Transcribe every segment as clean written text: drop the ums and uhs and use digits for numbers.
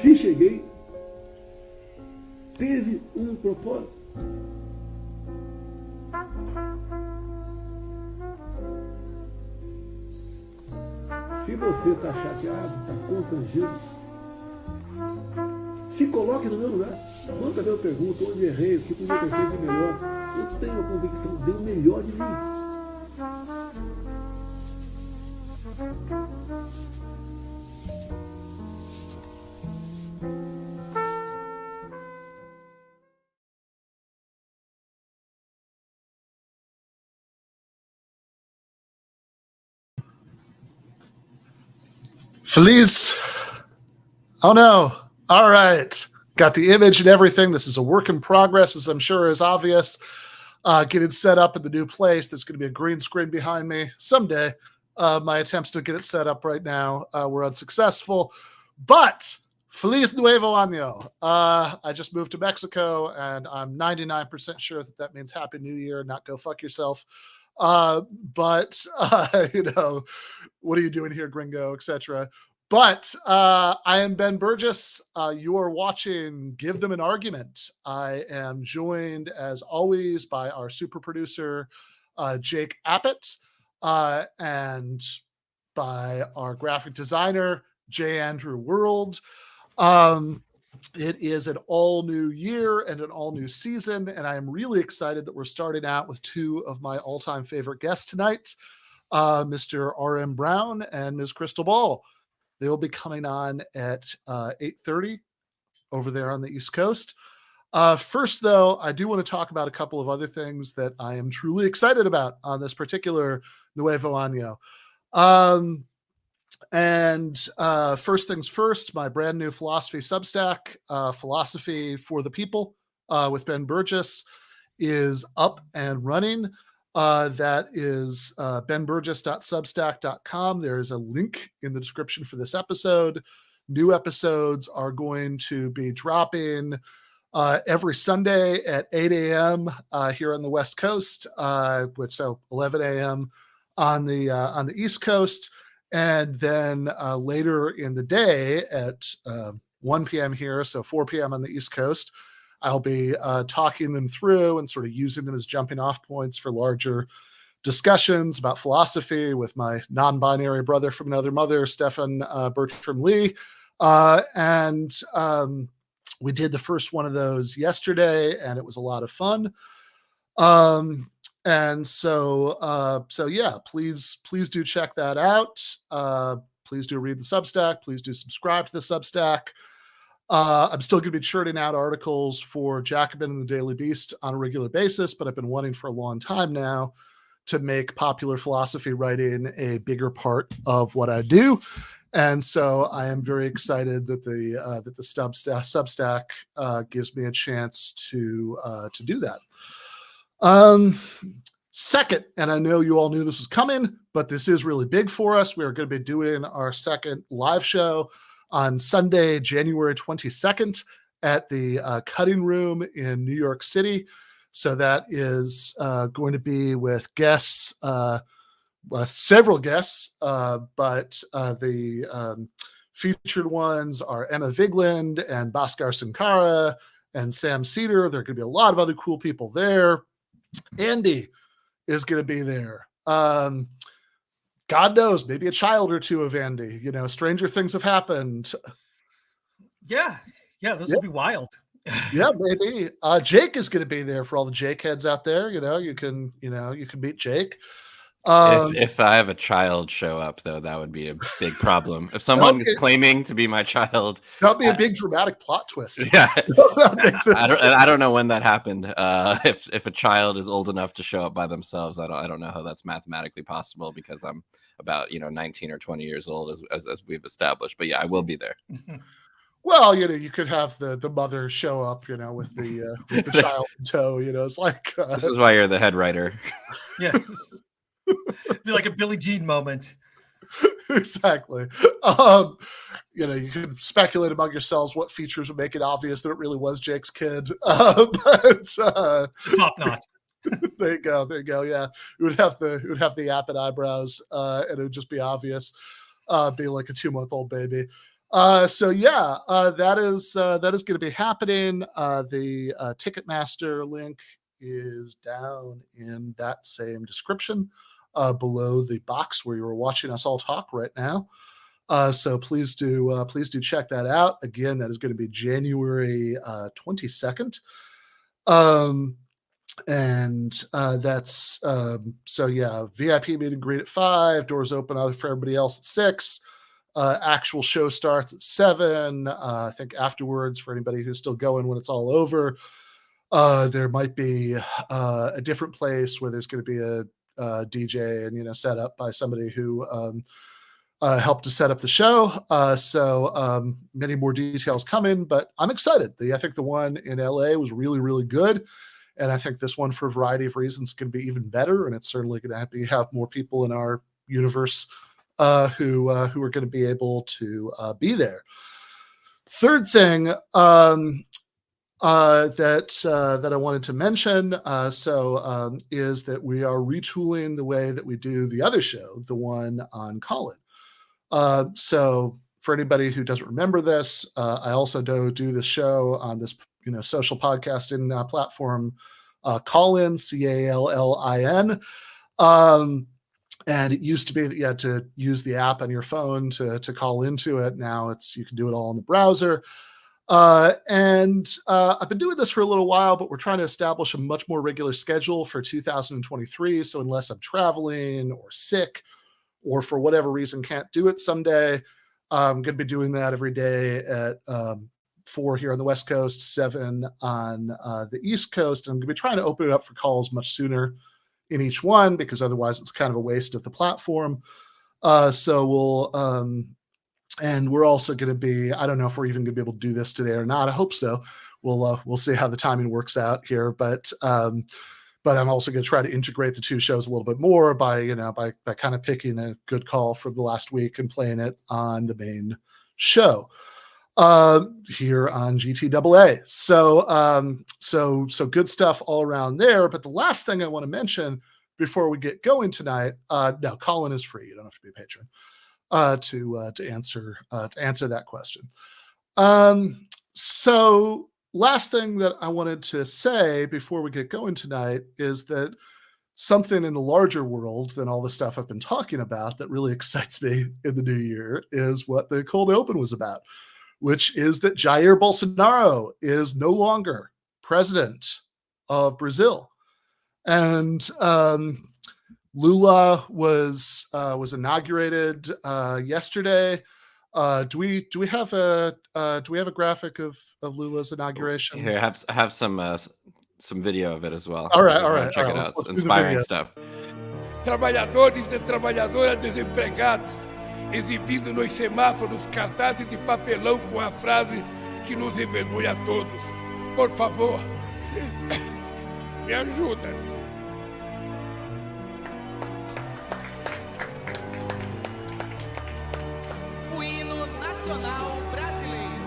Se cheguei, teve um propósito. Se você está chateado, está constrangido, se coloque no meu lugar. Quantas vezes eu pergunto onde errei, o que podia ter feito de melhor. Eu tenho a convicção de o melhor de mim. Feliz. Oh no. All right. Got the image and everything. This is a work in progress, as I'm sure is obvious. Getting set up in the new place. There's going to be a green screen behind me someday. My attempts to get it set up right now were unsuccessful. But Feliz Nuevo Año. I just moved to Mexico, and I'm 99% sure that means Happy New Year, not go fuck yourself. But you know, what are you doing here, gringo, etc. But I am Ben Burgess. You are watching Give Them an Argument. I am joined, as always, by our super producer, Jake Appett, and by our graphic designer, J. Andrew World. It is an all new year and an all new season, and I am really excited that we're starting out with two of my all time favorite guests tonight, Mr. RM Brown and Ms. Krystal Ball. They will be coming on at 8:30 over there on the East Coast. First, though, I do want to talk about a couple of other things that I am truly excited about on this particular Nuevo Año. First things first, my brand new philosophy Substack, Philosophy for the People, with Ben Burgess, is up and running. That is benburgess.substack.com. There is a link in the description for this episode. New episodes are going to be dropping every Sunday at 8 a.m. Here on the West Coast, so 11 a.m. on the East Coast. And then later in the day at 1 p.m. here, so 4 p.m. on the East Coast, I'll be talking them through and sort of using them as jumping off points for larger discussions about philosophy with my non-binary brother from another mother, Stefan Bertram Lee. We did the first one of those yesterday, and it was a lot of fun. So yeah, please do check that out. Please do read the Substack. Please do subscribe to the Substack. I'm still going to be churning out articles for Jacobin and the Daily Beast on a regular basis, but I've been wanting for a long time now to make popular philosophy writing a bigger part of what I do. And so I am very excited that the Substack gives me a chance to do that. Second, and I know you all knew this was coming, but this is really big for us. We are going to be doing our second live show on Sunday, January 22nd at the Cutting Room in New York City. So that is going to be with guests, several guests, but the featured ones are Emma Vigeland and Bhaskar Sunkara and Sam Seder. There are going to be a lot of other cool people there. Andy is going to be there. God knows, maybe a child or two of Andy. You know, stranger things have happened. Yeah, those would be wild. Yeah, maybe. Jake is going to be there for all the Jake heads out there. You can meet Jake. If I have a child show up, though, that would be a big problem. If someone is claiming to be my child, that would be a big dramatic plot twist. Yeah, I don't know when that happened. If a child is old enough to show up by themselves, I don't know how that's mathematically possible because I'm about 19 or 20 years old as we've established. But yeah, I will be there. Well, you could have the mother show up, with the child in tow. It's like this is why you're the head writer. Yes. Be like a Billie Jean moment. Exactly. You can speculate among yourselves what features would make it obvious that it really was Jake's kid. But top knot. There you go. Yeah, it would have the Appett eyebrows, and it would just be obvious. Be like a 2-month-old baby. That is going to be happening. The Ticketmaster link is down in that same description below the box where you are watching us all talk right now. So please do check that out. Again, that is going to be January 22nd. That's VIP meet and greet at 5, doors open for everybody else at 6. Actual show starts at 7. I think afterwards, for anybody who's still going when it's all over, there might be a different place where there's going to be a DJ and set up by somebody who helped to set up the show. So many more details coming, but I'm excited. I think the one in LA was really, really good. And I think this one, for a variety of reasons, can be even better. And it's certainly going to have more people in our universe who are going to be able to be there. Third thing that I wanted to mention is that we are retooling the way that we do the other show, the one on Callin. So for anybody who doesn't remember this, I also do this show on this social podcasting platform, Callin, Callin. And it used to be that you had to use the app on your phone to call into it. Now you can do it all in the browser. I've been doing this for a little while, but we're trying to establish a much more regular schedule for 2023. So unless I'm traveling or sick or for whatever reason can't do it someday, I'm going to be doing that every day at 4 here on the West Coast, 7 on the East Coast. And I'm going to be trying to open it up for calls much sooner in each one, because otherwise it's kind of a waste of the platform. So we'll, and we're also going to be, I don't know if we're even going to be able to do this today or not. I hope so. We'll see how the timing works out here. But I'm also going to try to integrate the two shows a little bit more by kind of picking a good call from the last week and playing it on the main show here on GTAA. So good stuff all around there. But the last thing I want to mention before we get going tonight, no, Callin is free. You don't have to be a patron to answer that question. So last thing that I wanted to say before we get going tonight is that something in the larger world than all the stuff I've been talking about that really excites me in the new year is what the cold open was about, which is that Jair Bolsonaro is no longer president of Brazil. And Lula was inaugurated yesterday. Do we have a graphic of Lula's inauguration? Here, I have some video of it as well. All right. Check it out. It's inspiring stuff. Trabalhadores e trabalhadoras desempregados, exibindo nos semáforos cartazes de papelão com a frase que nos envergonha a todos. Por favor, me ajuda. O hino nacional brasileiro.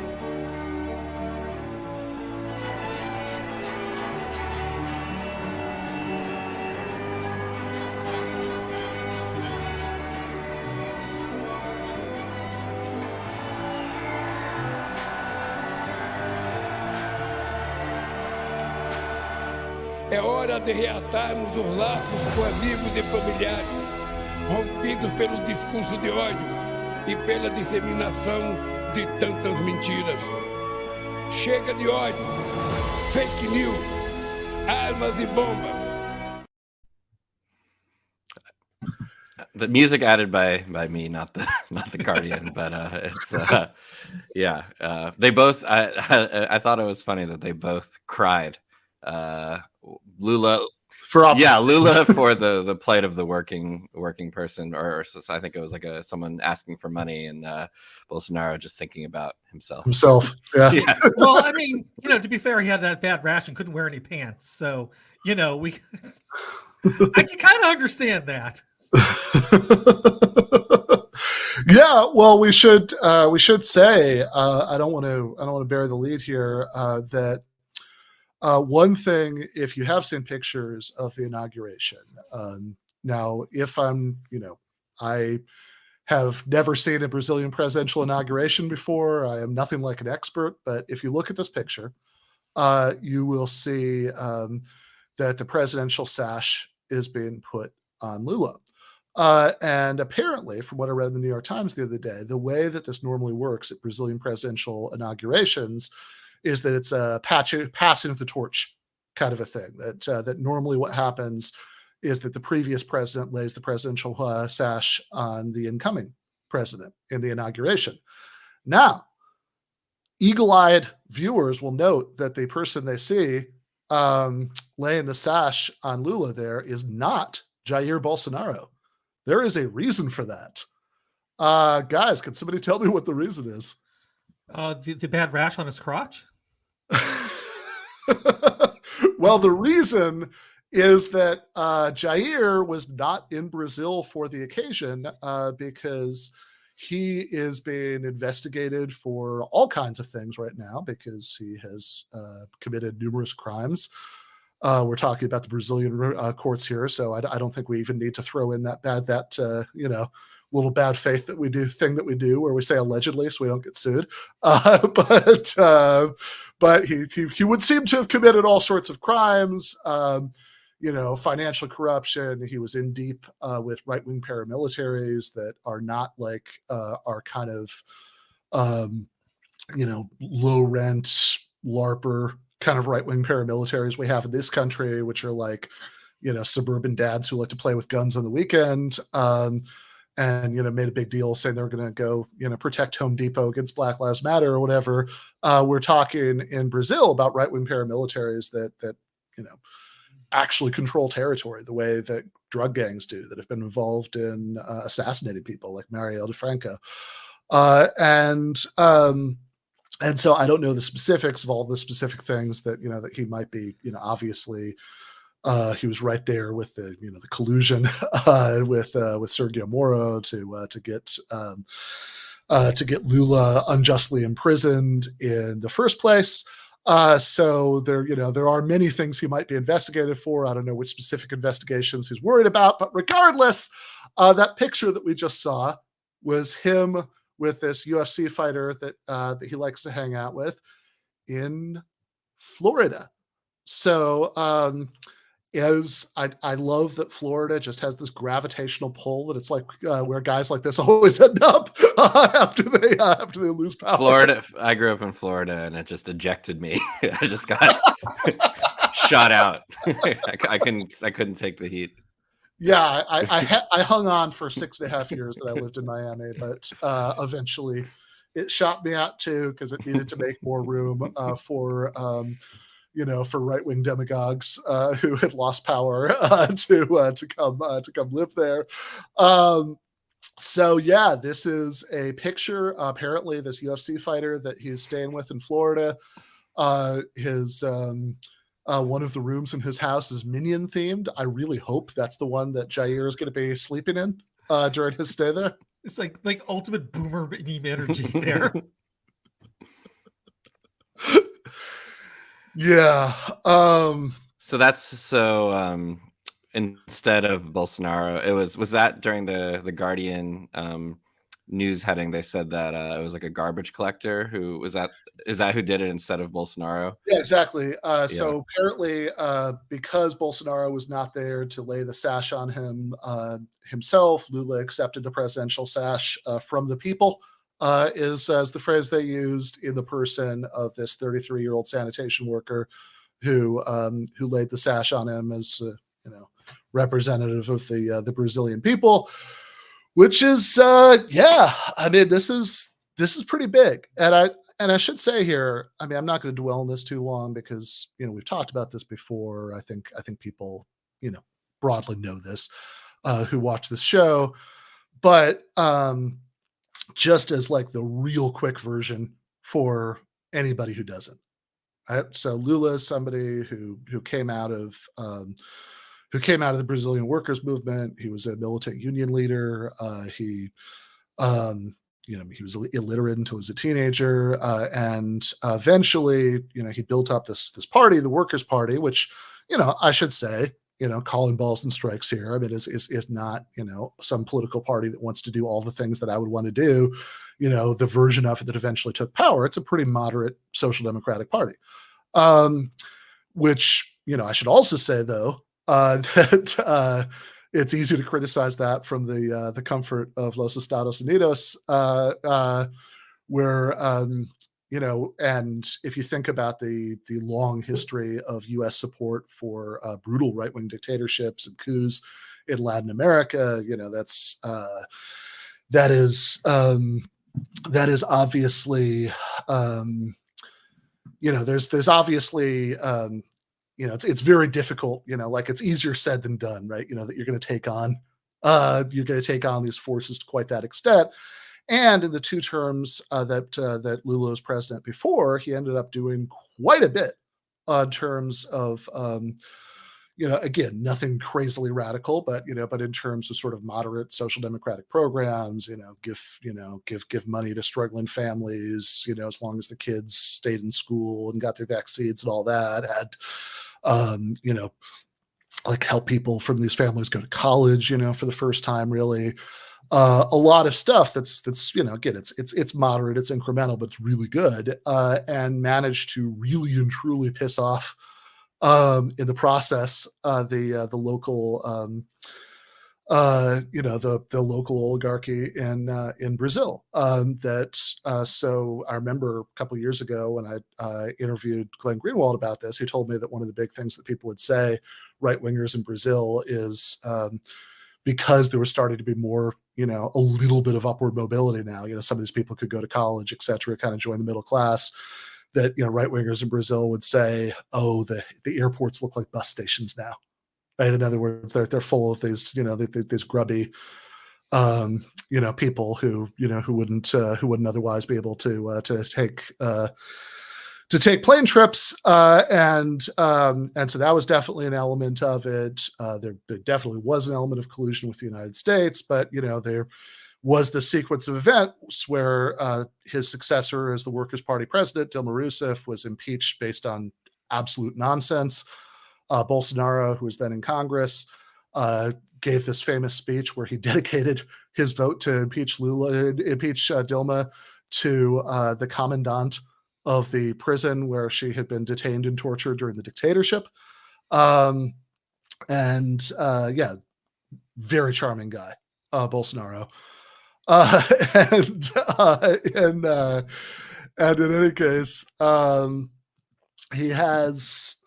É hora de reatarmos os laços com amigos e familiares, rompidos pelo discurso de ódio e pela disseminação de tantas mentiras. Chega de ódio, fake news, armas e bombas. The music added by me, not the Guardian, but it's they both. I thought it was funny that they both cried. Lula for the plight of the working person, or I think it was like someone asking for money, and Bolsonaro just thinking about himself. Yeah. Well, I mean, to be fair, he had that bad rash and couldn't wear any pants, so I can kind of understand that. Yeah, well, we should say I don't want to bury the lead here that one thing, if you have seen pictures of the inauguration, now if I'm I have never seen a Brazilian presidential inauguration before. I am nothing like an expert, but if you look at this picture, you will see that the presidential sash is being put on Lula. And apparently, from what I read in the New York Times the other day, the way that this normally works at Brazilian presidential inaugurations is that it's a passing of the torch kind of a thing. That normally what happens is that the previous president lays the presidential sash on the incoming president in the inauguration. Now, eagle-eyed viewers will note that the person they see laying the sash on Lula there is not Jair Bolsonaro. There is a reason for that. Guys, can somebody tell me what the reason is? The bad rash on his crotch? Well, the reason is that Jair was not in Brazil for the occasion because he is being investigated for all kinds of things right now because he has committed numerous crimes. We're talking about the Brazilian courts here, so I don't think we even need to throw in that little bad faith that we do where we say allegedly so we don't get sued. But he would seem to have committed all sorts of crimes. Financial corruption. He was in deep with right-wing paramilitaries that are not like our kind of, low rent LARPer kind of right-wing paramilitaries we have in this country, which are like, suburban dads who like to play with guns on the weekend. And made a big deal saying they were going to go, protect Home Depot against Black Lives Matter or whatever. We're talking in Brazil about right-wing paramilitaries that actually control territory the way that drug gangs do that have been involved in assassinating people like Marielle Franco. And so I don't know the specifics of all the specific things that, that he might be, obviously he was right there with the, the collusion with Sergio Moro to get Lula unjustly imprisoned in the first place. So there are many things he might be investigated for. I don't know which specific investigations he's worried about, but regardless, that picture that we just saw was him with this UFC fighter that he likes to hang out with in Florida. So, I love that Florida just has this gravitational pull that it's like where guys like this always end up after they lose power. Florida. I grew up in Florida, and it just ejected me. I just got shot out. I couldn't take the heat. Yeah, I hung on for 6.5 years that I lived in Miami, but eventually it shot me out too because it needed to make more room for right-wing demagogues who had lost power to come live there. So yeah, this is a picture. Apparently, this UFC fighter that he's staying with in Florida, his one of the rooms in his house is Minion themed. I really hope that's the one that Jair is going to be sleeping in during his stay there. It's like ultimate boomer meme energy there. Yeah. Instead of Bolsonaro, was that during the Guardian news heading? They said that it was like a garbage collector is that who did it instead of Bolsonaro? Yeah, exactly. So apparently, because Bolsonaro was not there to lay the sash on him himself, Lula accepted the presidential sash from the people. Is the phrase they used in the person of this 33-year-old sanitation worker who laid the sash on him as representative of the Brazilian people, which is I mean this is pretty big. And I should say here, I mean, I'm not going to dwell on this too long because we've talked about this before. I think people broadly know this who watch this show, but just as like the real quick version for anybody who doesn't. Right? So Lula is somebody who came out of the Brazilian workers movement. He was a militant union leader. He was illiterate until he was a teenager, and eventually, he built up this party, the Workers' Party, which I should say calling balls and strikes here. I mean, is not, some political party that wants to do all the things that I would want to do, the version of it that eventually took power. It's a pretty moderate social democratic party. Which, I should also say, though, that it's easy to criticize that from the comfort of Los Estados Unidos, where, and if you think about the long history of U.S. support for brutal right-wing dictatorships and coups in Latin America, that is obviously, there's obviously, it's very difficult, like it's easier said than done, right? That you're going to take on these forces to quite that extent. And in the 2 terms that Lula was president before, he ended up doing quite a bit in terms of, again, nothing crazily radical, but in terms of sort of moderate social democratic programs, give money to struggling families, as long as the kids stayed in school and got their vaccines and all that, had, like help people from these families go to college, for the first time, really. A lot of stuff that's again, it's moderate, it's incremental, but it's really good, and managed to really and truly piss off in the process the local the local oligarchy in Brazil. So I remember a couple of years ago when I interviewed Glenn Greenwald about this. He told me that one of the big things that people would say, right wingers in Brazil, is because there was starting to be more, a little bit of upward mobility now. Some of these people could go to college, et cetera, kind of join the middle class. That, right wingers in Brazil would say, "Oh, the airports look like bus stations now." Right. In other words, they're full of these, these grubby, people who wouldn't otherwise be able to take plane trips, and so that was definitely an element of it. There definitely was an element of collusion with the United States, but there was the sequence of events where his successor as the Workers' Party president, Dilma Rousseff, was impeached based on absolute nonsense. Bolsonaro, who was then in Congress, gave this famous speech where he dedicated his vote to impeach Dilma to the commandant of the prison where she had been detained and tortured during the dictatorship. Very charming guy, Bolsonaro. And in any case, he has,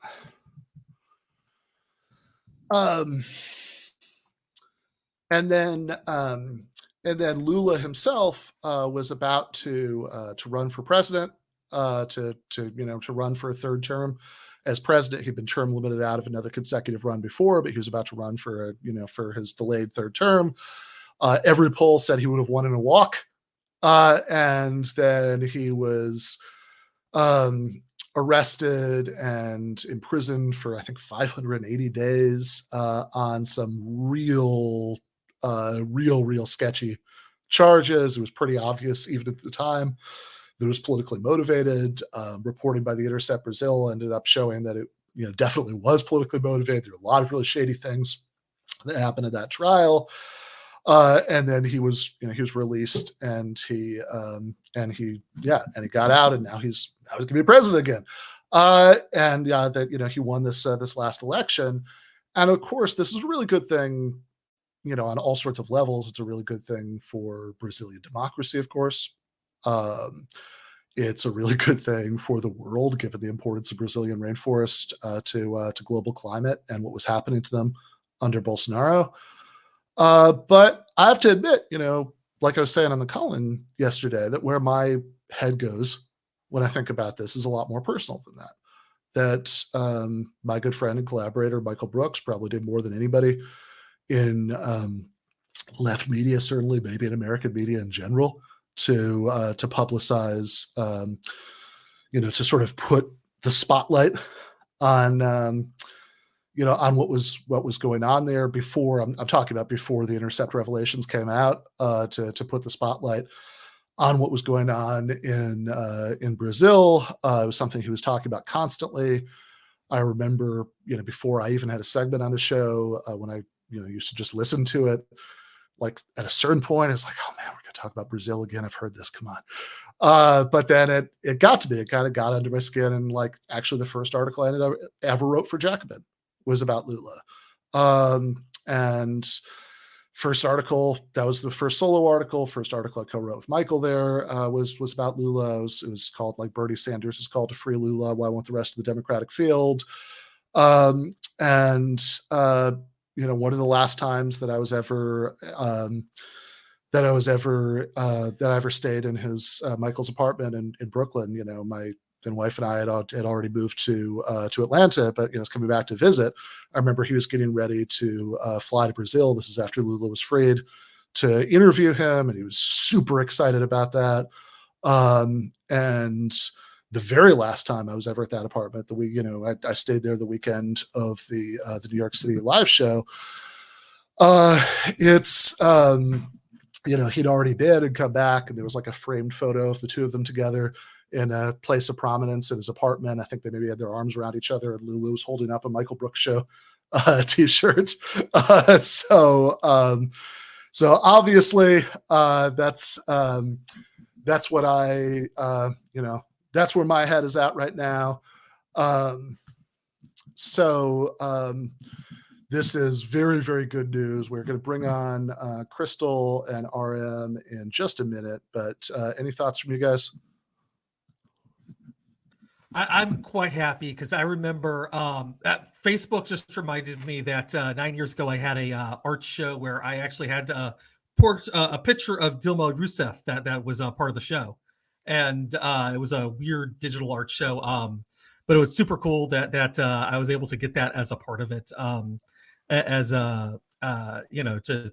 and then Lula himself was about to run for president, to run for a 3rd term as president. He'd been term limited out of another consecutive run before, but he was about to run for for his delayed 3rd term. Every poll said he would have won in a walk, and then he was arrested and imprisoned for, I think, 580 days on some real sketchy charges. It was pretty obvious even at the time that it was politically motivated. Reporting by The Intercept Brazil ended up showing that it definitely was politically motivated. There were a lot of really shady things that happened at that trial. And then he was released, and he got out, and now he's going to be president again. He won this last election, and of course, this is a really good thing, on all sorts of levels. It's a really good thing for Brazilian democracy, of course. It's a really good thing for the world, given the importance of Brazilian rainforest to global climate and what was happening to them under Bolsonaro. But I have to admit, like I was saying on the Callin yesterday, that where my head goes when I think about this is a lot more personal than that. That my good friend and collaborator, Michael Brooks, probably did more than anybody in left media, certainly, maybe in American media in general, to publicize, to sort of put the spotlight on, on what was going on there before. I'm talking about before the Intercept revelations came out, to put the spotlight on what was going on in Brazil. It was something he was talking about constantly. I remember, before I even had a segment on the show, when I, used to just listen to it, like at a certain point, it's like, oh man, we're going to talk about Brazil again. I've heard this. Come on. But then it got to me. It kind of got under my skin. And like, actually, the first article I ever wrote for Jacobin was about Lula. And first article, that was the first solo article. First article I co-wrote with Michael there was about Lula. It was called, like Bernie Sanders is called to free Lula. Why won't the rest of the Democratic field? One of the last times that I was ever that I ever stayed in his Michael's apartment in Brooklyn. My then wife and I had already moved to Atlanta, but was coming back to visit. I remember he was getting ready to fly to Brazil. This is after Lula was freed, to interview him, and he was super excited about that. And the very last time I was ever at that apartment, I stayed there the weekend of the New York City live show. He'd already been and come back, and there was like a framed photo of the two of them together in a place of prominence in his apartment. I think they maybe had their arms around each other, and Lulu was holding up a Michael Brooks Show t-shirt. So obviously that's what that's where my head is at right now. This is very, very good news. We're going to bring on Krystal and RM in just a minute, but any thoughts from you guys? I'm quite happy because I remember Facebook just reminded me that 9 years ago I had a art show where I actually had a picture of Dilma Rousseff that was a part of the show, and it was a weird digital art show, but it was super cool that I was able to get that as a part of it, to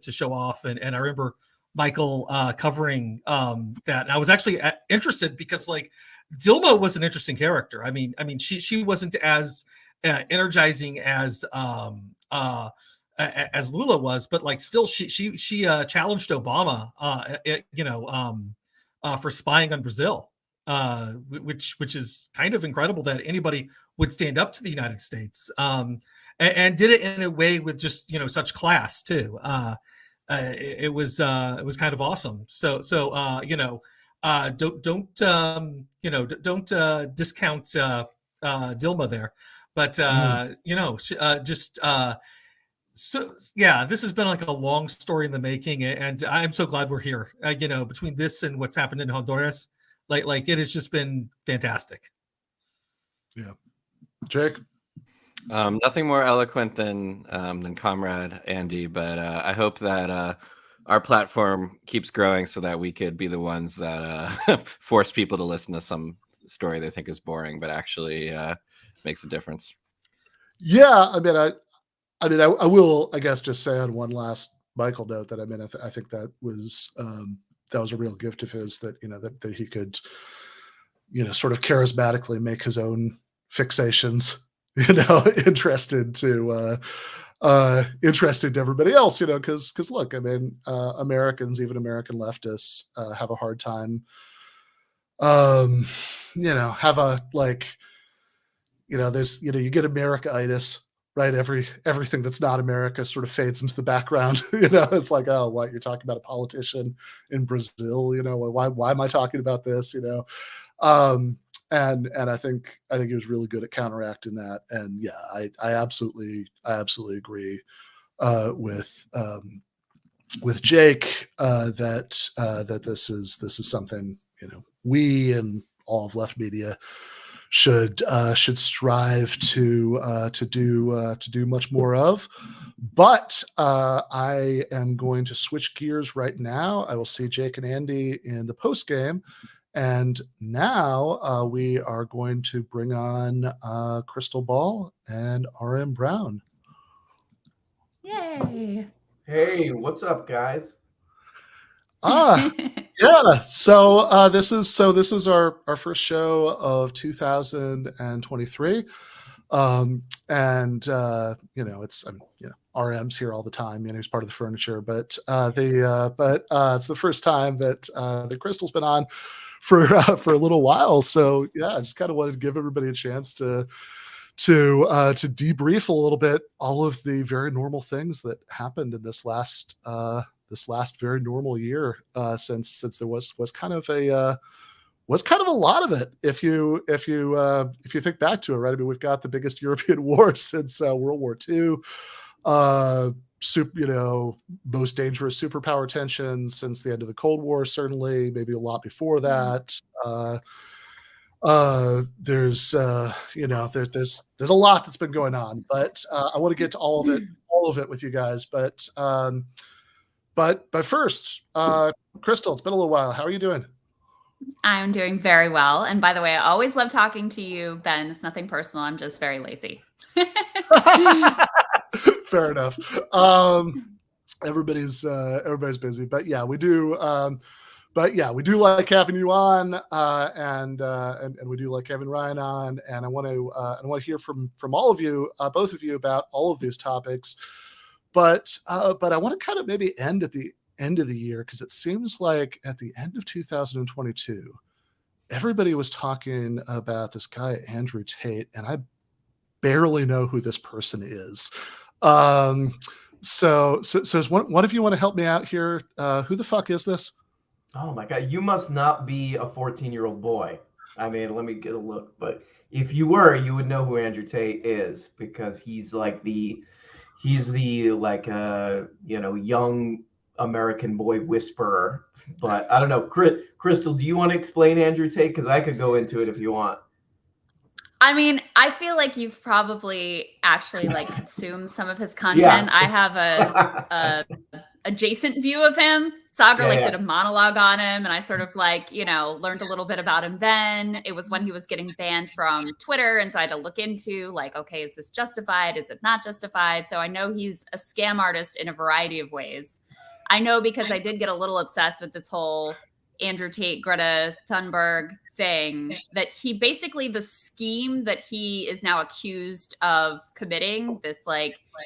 show off, and I remember Michael covering that, and I was actually interested because like Dilma was an interesting character. I mean, she wasn't as energizing as Lula was, but like still, she challenged Obama, for spying on Brazil, which is kind of incredible that anybody would stand up to the United States, and did it in a way with just such class too. It was kind of awesome. So don't discount Dilma there, but this has been like a long story in the making, and I'm so glad we're here. Between this and what's happened in Honduras, like it has just been fantastic. Yeah, Jake. Nothing more eloquent than Comrade Andy, but I hope that our platform keeps growing so that we could be the ones that force people to listen to some story they think is boring, but actually makes a difference. Yeah, I will, I guess, just say on one last Michael note that I think that was a real gift of his, that that he could sort of charismatically make his own fixations interesting to everybody else, because look, Americans, even American leftists, have a hard time have a there's you get America-itis, right? Everything that's not America sort of fades into the background. It's like, oh, what, you're talking about a politician in Brazil? Why am I talking about this? And I think he was really good at counteracting that. And yeah, I absolutely agree with Jake that this is something we and all of left media should strive to do much more of. But I am going to switch gears right now. I will see Jake and Andy in the post game. And now we are going to bring on Krystal Ball and RM Brown. Yay! Hey, what's up, guys? Yeah. So this is our first show of 2023, and it's RM's here all the time. He's part of the furniture, but it's the first time that Krystal's been on for a little while. So yeah, I just kind of wanted to give everybody a chance to debrief a little bit all of the very normal things that happened in this last very normal year, since there was kind of a lot of it. If you think back to it, right? I mean, we've got the biggest European war since World War II. Most dangerous superpower tensions since the end of the Cold War, certainly, maybe a lot before that. There's a lot that's been going on, but I want to get to all of it with you guys. But first, Krystal, it's been a little while. How are you doing? I'm doing very well. And by the way, I always love talking to you, Ben. It's nothing personal. I'm just very lazy. Fair enough. Everybody's busy, but yeah, we do. We do like having you on, and we do like having Ryan on. And I want to hear from all of you, both of you, about all of these topics. But I want to kind of maybe end at the end of the year, because it seems like at the end of 2022, everybody was talking about this guy Andrew Tate, and I barely know who this person is. So is one of you want to help me out here? Who the fuck is this? Oh my God, you must not be a 14-year-old boy. I mean, let me get a look. But if you were, you would know who Andrew Tate is, because he's the young American boy whisperer. But I don't know. Krystal, do you want to explain Andrew Tate? Because I could go into it if you want. I mean, I feel like you've probably actually consumed some of his content. Yeah. I have a adjacent view of him. Sagar did a monologue on him, and I sort of learned a little bit about him then. It was when he was getting banned from Twitter, and so I had to look into okay, is this justified? Is it not justified? So I know he's a scam artist in a variety of ways. I know because I did get a little obsessed with this whole Andrew Tate, Greta Thunberg thing, that he basically, the scheme that he is now accused of committing, this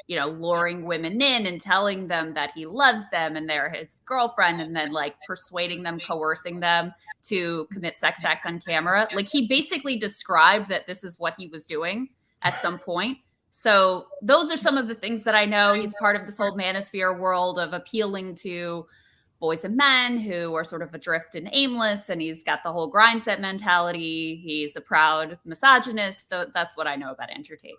luring women in and telling them that he loves them and they're his girlfriend, and then persuading them, coercing them to commit sex acts on camera. He basically described that this is what he was doing at some point. So those are some of the things that I know. He's part of this whole manosphere world of appealing to boys and men who are sort of adrift and aimless, and he's got the whole grind set mentality. He's a proud misogynist. That's what I know about Andrew Tate.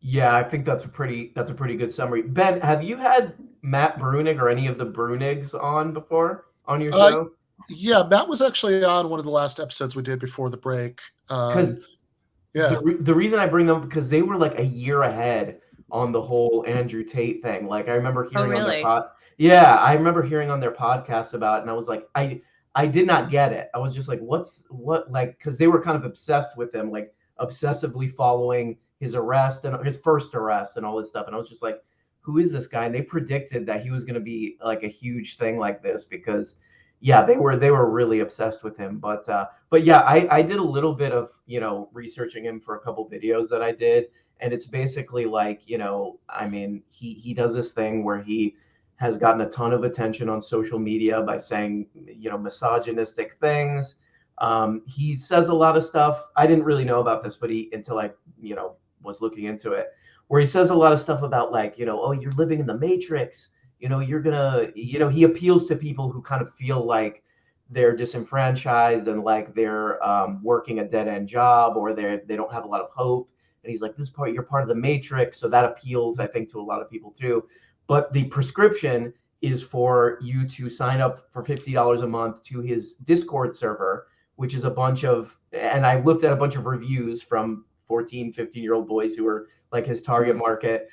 Yeah, I think that's a pretty good summary. Ben, have you had Matt Bruenig or any of the Bruenigs on before on your show? Yeah, Matt was actually on one of the last episodes we did before the break. The reason I bring them, because they were a year ahead on the whole Andrew Tate thing. I remember hearing on their I remember hearing on their podcast about it, and I was like, I did not get it. I was just like, because they were kind of obsessed with him, obsessively following his arrest and his first arrest and all this stuff. And I was just like, who is this guy? And they predicted that he was going to be a huge thing like this, because they were really obsessed with him. But yeah, I did a little bit of, researching him for a couple videos that I did. And it's basically he does this thing where he has gotten a ton of attention on social media by saying, misogynistic things. He says a lot of stuff. I didn't really know about this, but until I, was looking into it, where he says a lot of stuff about oh, you're living in the Matrix. You're gonna, he appeals to people who kind of feel like they're disenfranchised and they're working a dead end job, or they don't have a lot of hope. And he's like, you're part of the Matrix. So that appeals, I think, to a lot of people too. But the prescription is for you to sign up for $50 a month to his Discord server, which is a bunch of, and I looked at a bunch of reviews from 14, 15-year-old boys who are his target market,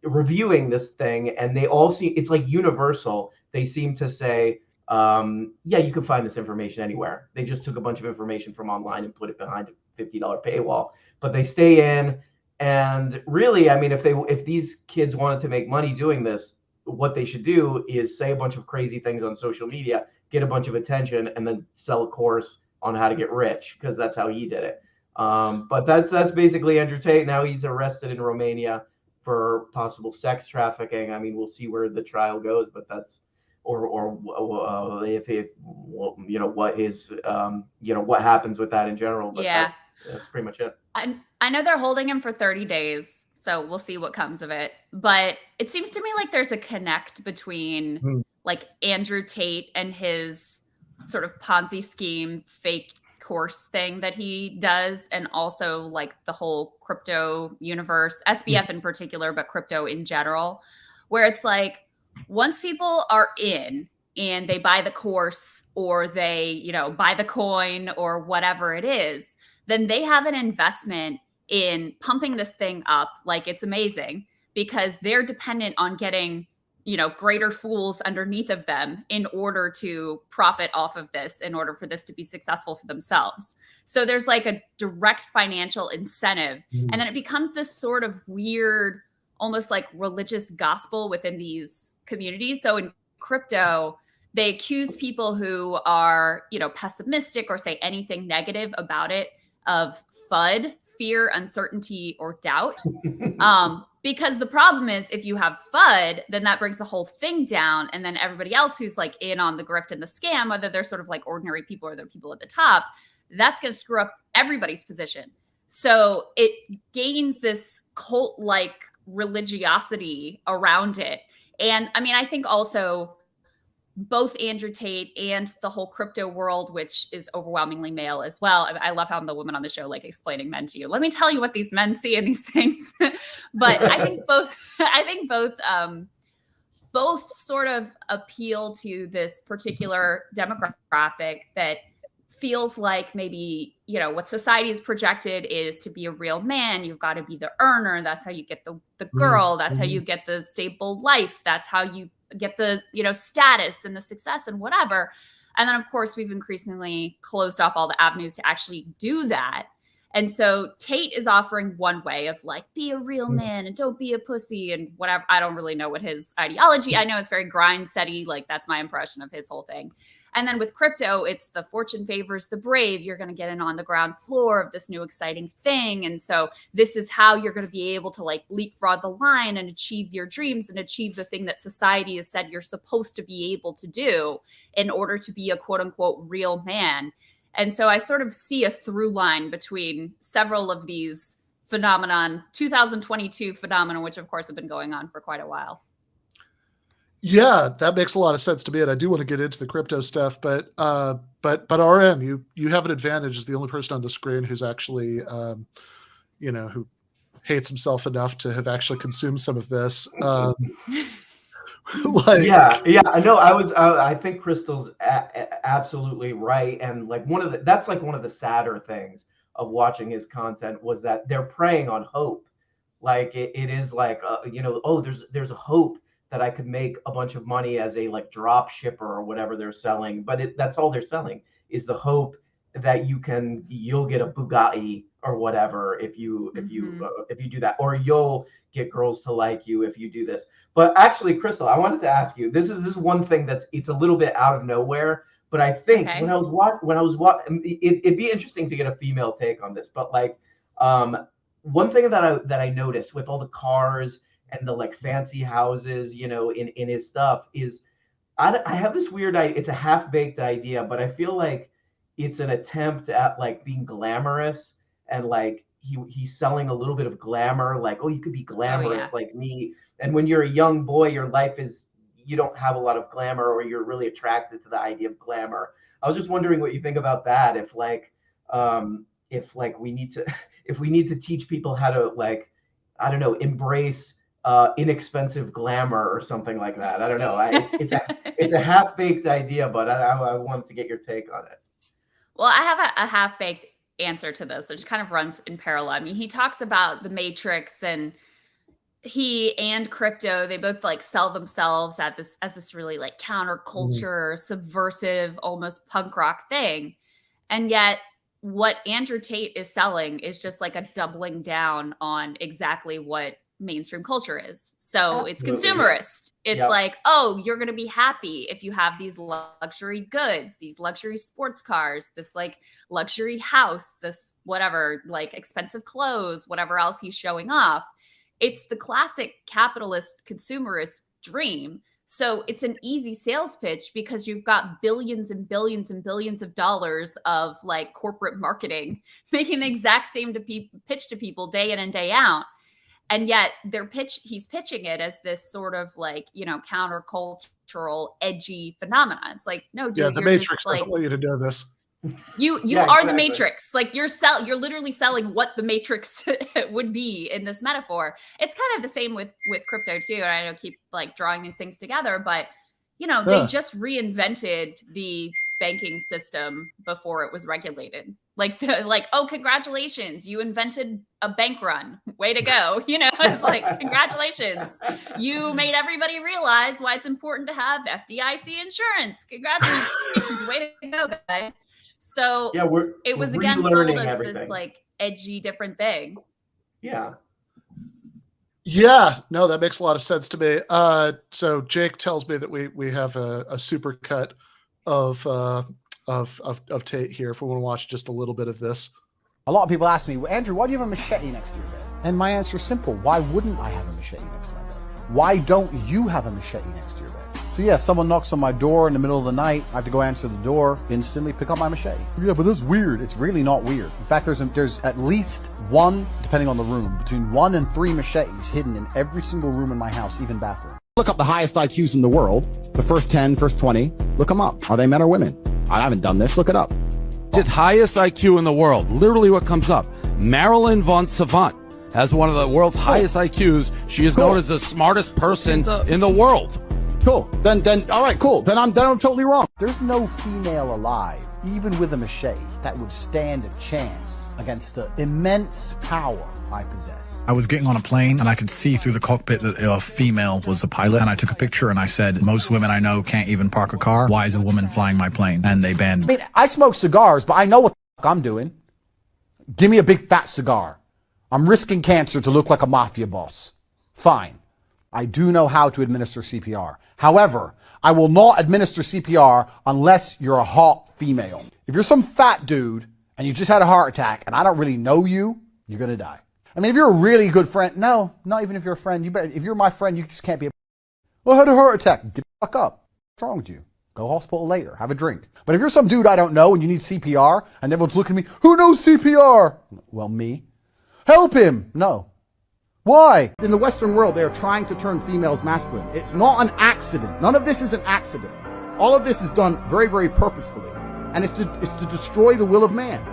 reviewing this thing. And they all see, it's universal. They seem to say, you can find this information anywhere. They just took a bunch of information from online and put it behind a $50 paywall, but they stay in. And really, I mean, if these kids wanted to make money doing this, what they should do is say a bunch of crazy things on social media, get a bunch of attention, and then sell a course on how to get rich, because that's how he did it. But that's basically Andrew Tate. Now he's arrested in Romania for possible sex trafficking. I mean, we'll see where the trial goes, but that's if what his what happens with that in general. But that's pretty much it. I know they're holding him for 30 days, so we'll see what comes of it. But it seems to me like there's a connect between like Andrew Tate and his sort of Ponzi scheme fake course thing that he does, and also like the whole crypto universe, SBF in particular, but crypto in general, where it's like once people are in and they buy the course or they, you know, buy the coin or whatever it is, then they have an investment in pumping this thing up like it's amazing, because they're dependent on getting, you know, greater fools underneath of them in order to profit off of this, in order for this to be successful for themselves. So there's like a direct financial incentive. And then it becomes this sort of weird, almost like religious gospel within these communities. So in crypto, they accuse people who are, you know, pessimistic or say anything negative about it of FUD, fear, uncertainty, or doubt. Because the problem is, if you have FUD, then that brings the whole thing down. And then everybody else who's like in on the grift and the scam, whether they're sort of like ordinary people or they're people at the top, that's going to screw up everybody's position. So it gains this cult-like religiosity around it. And I mean, I think also both Andrew Tate and the whole crypto world, which is overwhelmingly male as well. I love how I'm the woman on the show, like explaining men to you. Let me tell you what these men see in these things. But I think both sort of appeal to this particular demographic that feels like maybe, you know, what society has projected is to be a real man. You've got to be the earner. That's how you get the girl. That's how you get the stable life. That's how you get the, you know, status and the success and whatever. And then of course we've increasingly closed off all the avenues to actually do that. And so Tate is offering one way of like, be a real man and don't be a pussy and whatever. I don't really know what his ideology, I know it's very grind steady. Like that's my impression of his whole thing. And then with crypto, it's the fortune favors the brave. You're going to get in on the ground floor of this new exciting thing. And so this is how you're going to be able to like leapfrog the line and achieve your dreams and achieve the thing that society has said you're supposed to be able to do in order to be a quote unquote real man. And so I sort of see a through line between several of these 2022 phenomenon, which of course have been going on for quite a while. Yeah, that makes a lot of sense to me, and I do want to get into the crypto stuff. But RM, you have an advantage as the only person on the screen who's actually, you know, who hates himself enough to have actually consumed some of this. Like, yeah, no, I think Krystal's absolutely right, and like that's like one of the sadder things of watching his content was that they're preying on hope. Like it is like you know, oh, there's a hope that I could make a bunch of money as a like drop shipper or whatever they're selling, but that's all they're selling is the hope that you'll get a Bugatti or whatever if you do that, or you'll get girls to like you if you do this. But actually, Krystal, I wanted to ask you, this is one thing it's a little bit out of nowhere, but I think when I was watching, it'd be interesting to get a female take on this. But like, one thing that I noticed with all the cars and the like fancy houses, you know, in his stuff is, I have this weird idea. It's a half-baked idea, but I feel like it's an attempt at like being glamorous, and like he's selling a little bit of glamour, like, oh, you could be glamorous like me. And when you're a young boy, your life is, you don't have a lot of glamour, or you're really attracted to the idea of glamour. I was just wondering what you think about that. If we need to teach people how to, like, I don't know, embrace inexpensive glamour or something like that. I don't know. It's a half-baked idea, but I wanted to get your take on it. Well, I have a half-baked answer to this, which kind of runs in parallel. I mean, he talks about the Matrix, and he and crypto, they both like sell themselves as this really like counterculture, subversive, almost punk rock thing. And yet what Andrew Tate is selling is just like a doubling down on exactly what mainstream culture is. So it's consumerist. It's like, oh, you're going to be happy if you have these luxury goods, these luxury sports cars, this like luxury house, this whatever, like expensive clothes, whatever else he's showing off. It's the classic capitalist consumerist dream. So it's an easy sales pitch because you've got billions and billions and billions of dollars of like corporate marketing making the exact same pitch to people day in and day out. And yet he's pitching it as this sort of like, countercultural, edgy phenomenon. It's like, no, dude, the Matrix doesn't want you to know this. You are exactly the Matrix. Like you're literally selling what the Matrix would be in this metaphor. It's kind of the same with crypto too. And I don't keep like drawing these things together, but they just reinvented the banking system before it was regulated. Oh, congratulations, you invented a bank run. Way to go. It's like, congratulations. You made everybody realize why it's important to have FDIC insurance. Congratulations. Way to go, guys. So it was again sold as everything. This like edgy different thing. Yeah. Yeah, no, that makes a lot of sense to me. So Jake tells me that we have a super cut of Tate here if we want to watch just a little bit of this. A lot of people ask me, Andrew, why do you have a machete next to your bed? And my answer is simple. Why wouldn't I have a machete next to my bed? Why don't you have a machete next to your bed? So yeah, someone knocks on my door in the middle of the night. I have to go answer the door, instantly pick up my machete. Yeah, but that's weird. It's really not weird. In fact, there's at least one, depending on the room, between 1 and 3 machetes hidden in every single room in my house, even bathroom. Look up the highest IQs in the world, the first 10, first 20. Look them up. Are they men or women? I haven't done this. Look it up. It's highest IQ in the world. Literally what comes up. Marilyn von Savant has one of the world's highest IQs. She is known as the smartest person in the world. Cool. Then, all right, cool. Then I'm totally wrong. There's no female alive, even with a machete, that would stand a chance against the immense power I possess. I was getting on a plane and I could see through the cockpit that a female was the pilot, and I took a picture and I said, most women I know can't even park a car. Why is a woman flying my plane? And they banned me. I mean, I smoke cigars, but I know what the fuck I'm doing. Give me a big fat cigar. I'm risking cancer to look like a mafia boss. Fine. I do know how to administer CPR. However, I will not administer CPR unless you're a hot female. If you're some fat dude and you just had a heart attack and I don't really know you, you're going to die. I mean, if you're a really good friend, no, not even if you're a friend. If you're my friend, you just can't be well, I had a heart attack. Get the fuck up. What's wrong with you? Go hospital later. Have a drink. But if you're some dude I don't know and you need CPR and everyone's looking at me, who knows CPR? Well, me. Help him. No. Why? In the Western world, they are trying to turn females masculine. It's not an accident. None of this is an accident. All of this is done very, very purposefully. And it's to destroy the will of man.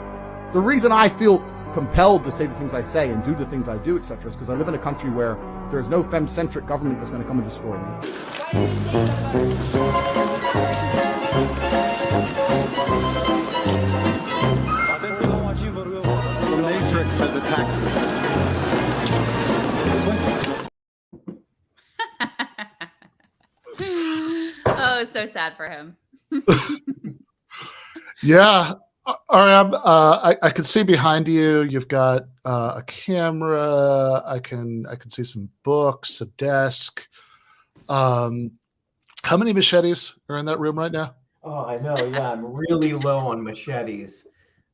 The reason I feel compelled to say the things I say and do the things I do, etc., is because I live in a country where there is no femme-centric government that's going to come and destroy me. The Matrix has attacked me. Oh, so sad for him. Yeah. RM, I can see behind you. You've got a camera. I can see some books, a desk. How many machetes are in that room right now? Oh, I know. Yeah, I'm really low on machetes.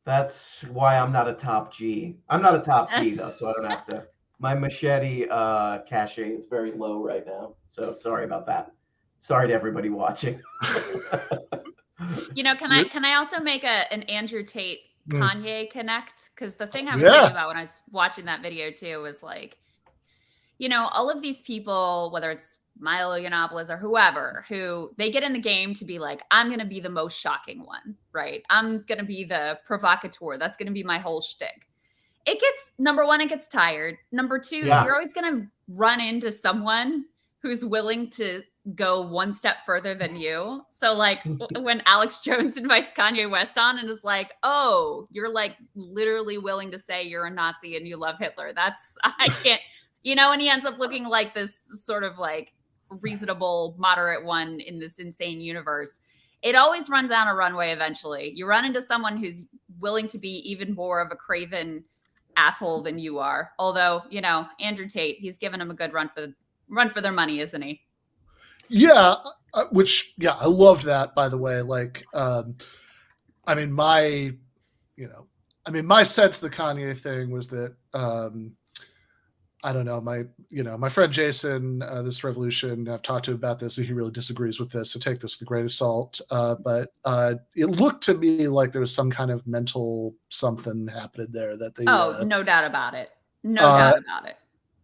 That's why I'm not a top G. I'm not a top G though, so I don't have to. My machete cache is very low right now, so sorry about that. Sorry to everybody watching. Can I also make an Andrew Tate Kanye connect? Because the thing I was thinking about when I was watching that video too was like, all of these people, whether it's Milo Yiannopoulos or whoever, who they get in the game to be like, I'm going to be the most shocking one, right? I'm going to be the provocateur. That's going to be my whole shtick. Number one, it gets tired. Number two, you're always going to run into someone who's willing to go one step further than you. So like when Alex Jones invites Kanye West on and is like, oh, you're like literally willing to say you're a Nazi and you love Hitler. I can't, and he ends up looking like this sort of like reasonable, moderate one in this insane universe. It always runs down a runway eventually. You run into someone who's willing to be even more of a craven asshole than you are. Although, Andrew Tate, he's given him a good run for their money, isn't he? Yeah, I loved that, by the way. Like, my sense of the Kanye thing was that I don't know, my friend Jason, this revolution, I've talked to him about this, and he really disagrees with this, so take this with a grain of salt. But it looked to me like there was some kind of mental something happening there that they. No doubt about it. No doubt about it.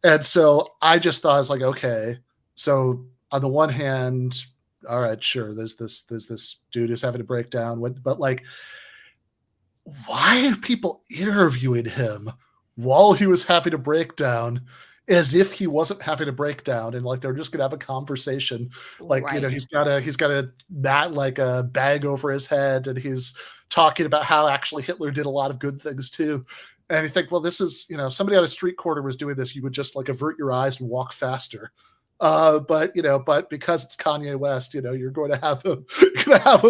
And so I just thought, I was like, okay, so on the one hand, all right, sure, there's this dude who's having a breakdown, but like, why are people interviewing him while he was having a breakdown, as if he wasn't having a breakdown, and like they're just gonna have a conversation, like Right. he's got a like a bag over his head, and he's talking about how actually Hitler did a lot of good things too. And you think, well, this is, somebody on a street corner was doing this, you would just like avert your eyes and walk faster. But because it's Kanye West, you're going to have him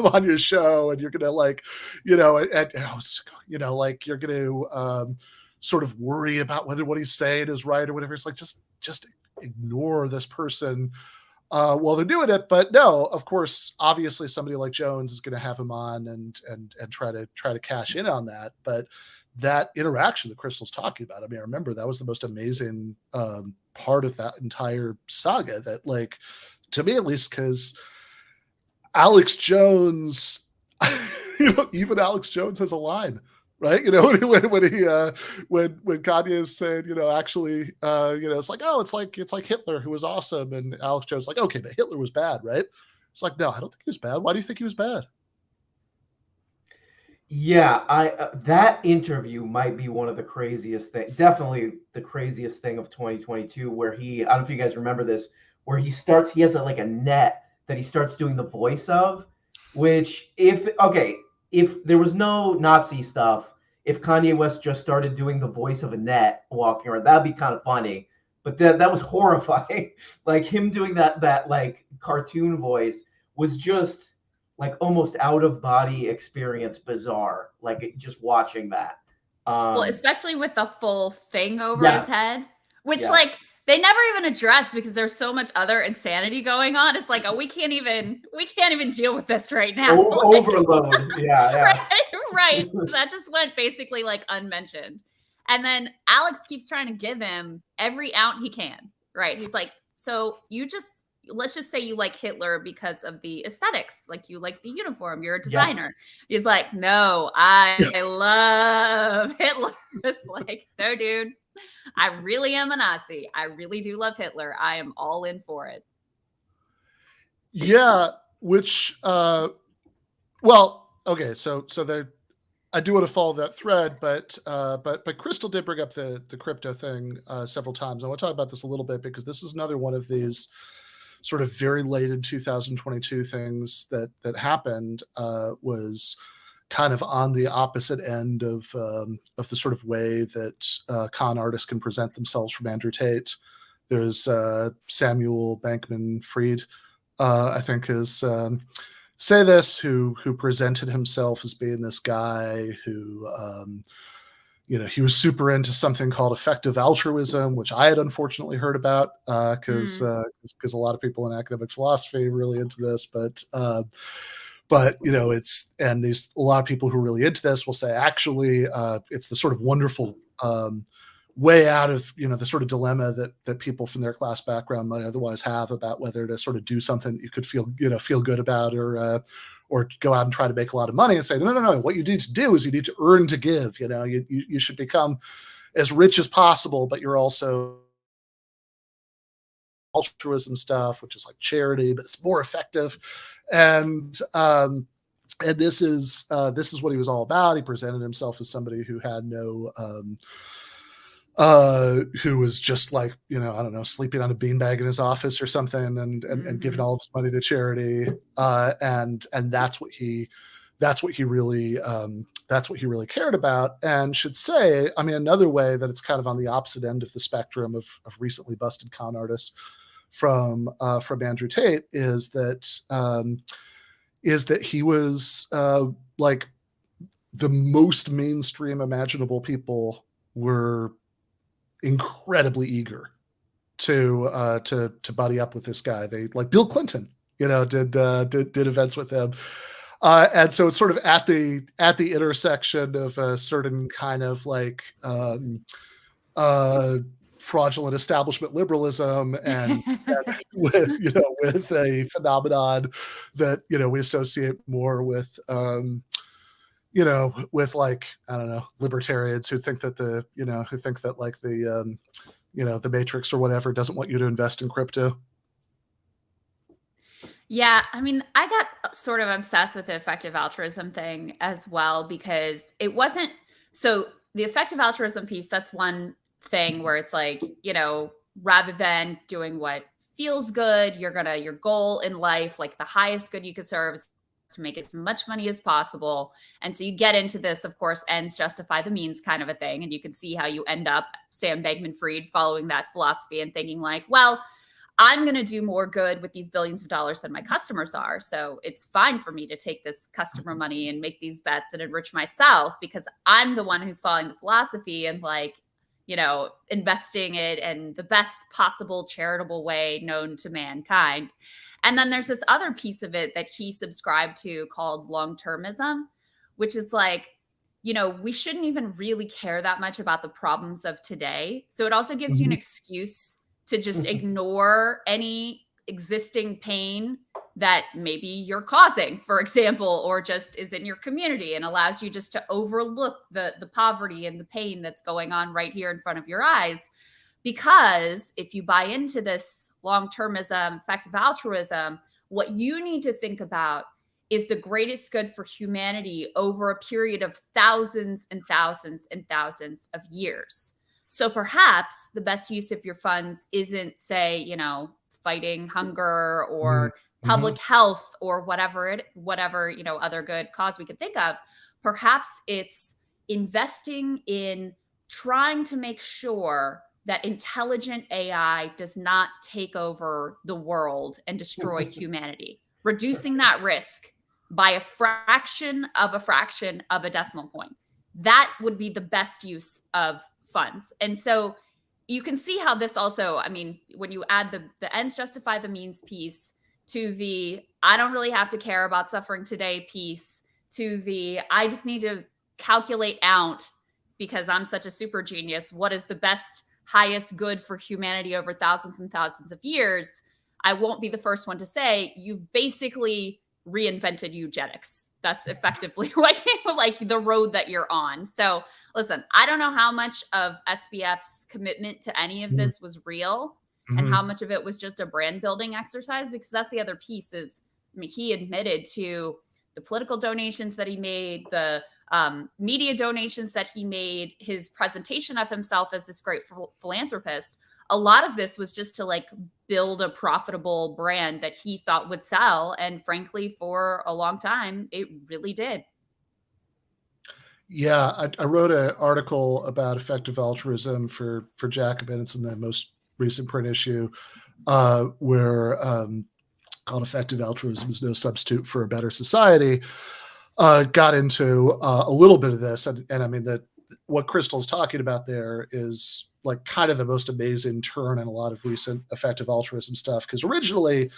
on your show, and you're going to like, like you're going to sort of worry about whether what he's saying is right or whatever. It's like, just ignore this person while they're doing it. But no, of course, obviously somebody like Jones is going to have him on and try to cash in on that. But that interaction that Krystal's talking about, I mean, I remember that was the most amazing part of that entire saga, that, like, to me at least, because Alex Jones, even Alex Jones has a line, right? When Kanye is saying, actually, it's like, oh, it's like Hitler, who was awesome, and Alex Jones is like, okay, but Hitler was bad, right? It's like, no, I don't think he was bad. Why do you think he was bad? Yeah, that interview might be one of the craziest things, definitely the craziest thing of 2022, where I don't know if you guys remember this, where he has a net that he starts doing the voice of, which if there was no Nazi stuff, if Kanye West just started doing the voice of a net walking around, that'd be kind of funny. But that was horrifying. Like, him doing that like cartoon voice was just like almost out of body experience, bizarre. Like, just watching that. Well, especially with the full thing over his head, which like they never even addressed, because there's so much other insanity going on. It's like, oh, we can't even deal with this right now. Overload. Yeah. Right. That just went basically like unmentioned. And then Alex keeps trying to give him every out he can. Right. He's like, so let's just say you like Hitler because of the aesthetics, like you like the uniform, you're a designer. He's like, no, I love Hitler. It's like, no, dude, I really am a Nazi. I really do love Hitler. I am all in for it. Yeah, which, okay, so I do want to follow that thread, but Krystal did bring up the crypto thing several times. I want to talk about this a little bit, because this is another one of these sort of very late in 2022 things that happened, was kind of on the opposite end of the sort of way that con artists can present themselves from Andrew Tate. There's Samuel Bankman-Fried, I think is say this, who presented himself as being this guy who he was super into something called effective altruism, which I had unfortunately heard about, because a lot of people in academic philosophy are really into this, but it's, and there's a lot of people who are really into this will say, actually, it's the sort of wonderful way out of the sort of dilemma that people from their class background might otherwise have about whether to sort of do something that you could feel good about, or go out and try to make a lot of money, and say, no. What you need to do is you need to earn to give. You should become as rich as possible, but you're also altruism stuff, which is like charity, but it's more effective. And this is what he was all about. He presented himself as somebody who had no, who was just like, I don't know, sleeping on a beanbag in his office or something, and giving all of his money to charity. And that's what he really cared about. And should say, I mean, another way that it's kind of on the opposite end of the spectrum of recently busted con artists from Andrew Tate is that he was like the most mainstream imaginable people were incredibly eager to buddy up with this guy. They, like Bill Clinton, did events with him. And so it's sort of at the intersection of a certain kind of like fraudulent establishment liberalism and with a phenomenon that we associate more with with like, I don't know, libertarians who think that the Matrix or whatever doesn't want you to invest in crypto. Yeah, I mean, I got sort of obsessed with the effective altruism thing as well, because it wasn't so the effective altruism piece, that's one thing where it's like, rather than doing what feels good, your goal in life, like the highest good you could serve is to make as much money as possible. And so you get into this, of course, ends justify the means kind of a thing. And you can see how you end up, Sam Bankman-Fried, following that philosophy and thinking like, well, I'm going to do more good with these billions of dollars than my customers are. So it's fine for me to take this customer money and make these bets and enrich myself because I'm the one who's following the philosophy and like, investing it in the best possible charitable way known to mankind. And then there's this other piece of it that he subscribed to called long-termism, which is like, we shouldn't even really care that much about the problems of today. So it also gives you an excuse to just ignore any existing pain that maybe you're causing, for example, or just is in your community, and allows you just to overlook the poverty and the pain that's going on right here in front of your eyes. Because if you buy into this long-termism, effective altruism, what you need to think about is the greatest good for humanity over a period of thousands and thousands and thousands of years. So perhaps the best use of your funds isn't, say, fighting hunger or public health or whatever, other good cause we could think of. Perhaps it's investing in trying to make sure that intelligent AI does not take over the world and destroy humanity, reducing that risk by a fraction of a decimal point. That would be the best use of funds. And so you can see how this also, I mean, when you add the ends justify the means piece to the I don't really have to care about suffering today piece to the I just need to calculate out because I'm such a super genius what is the best highest good for humanity over thousands and thousands of years, I won't be the first one to say you've basically reinvented eugenics. That's effectively like the road that you're on. So listen, I don't know how much of SBF's commitment to any of this was real and how much of it was just a brand building exercise, because that's the other piece is, I mean, he admitted to the political donations that he made, the media donations that he made, his presentation of himself as this great philanthropist. A lot of this was just to like build a profitable brand that he thought would sell. And frankly, for a long time, it really did. Yeah, I wrote an article about effective altruism for Jacobin. It's in the most recent print issue where called Effective Altruism is No Substitute for a Better Society. Got into a little bit of this. And I mean, that what Krystal's talking about there is like kind of the most amazing turn in a lot of recent effective altruism stuff. Because originally,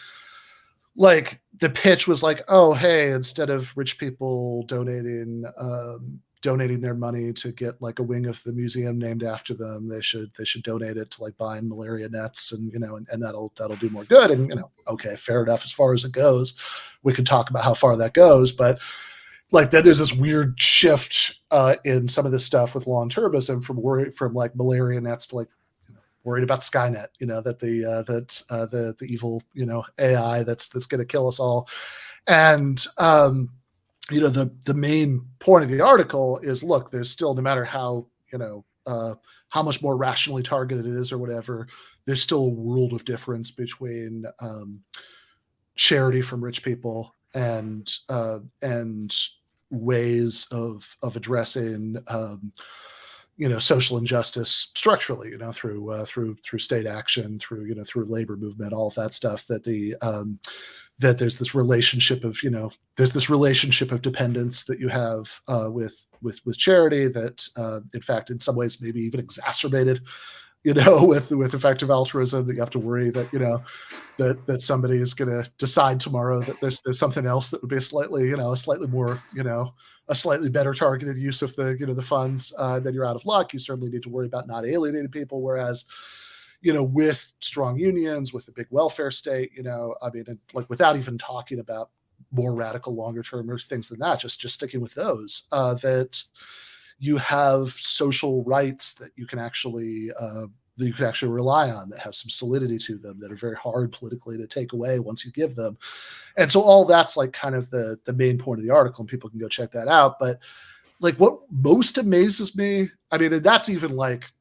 like the pitch was like, oh, hey, instead of rich people donating their money to get like a wing of the museum named after them, they should donate it to like buying malaria nets and and that'll do more good. And okay, fair enough as far as it goes. We could talk about how far that goes, but like then there's this weird shift in some of this stuff with long-termism from like malaria nets to like worried about Skynet, that the evil AI that's going to kill us all. And the main point of the article is, look, there's still, no matter how how much more rationally targeted it is or whatever, there's still a world of difference between charity from rich people and ways of addressing social injustice structurally, through state action, through labor movement, all of that stuff. That there's this relationship of dependence that you have with charity that in fact in some ways maybe even exacerbated with effective altruism, that you have to worry that, that somebody is going to decide tomorrow that there's something else that would be a slightly more, a slightly better targeted use of the funds, then you're out of luck. You certainly need to worry about not alienating people. Whereas, with strong unions, with a big welfare state, and like without even talking about more radical, longer term or things than that, just sticking with those, that you have social rights that you can actually rely on, that have some solidity to them, that are very hard politically to take away once you give them. And so all that's like kind of the main point of the article, and people can go check that out. But like what most amazes me, and that's even like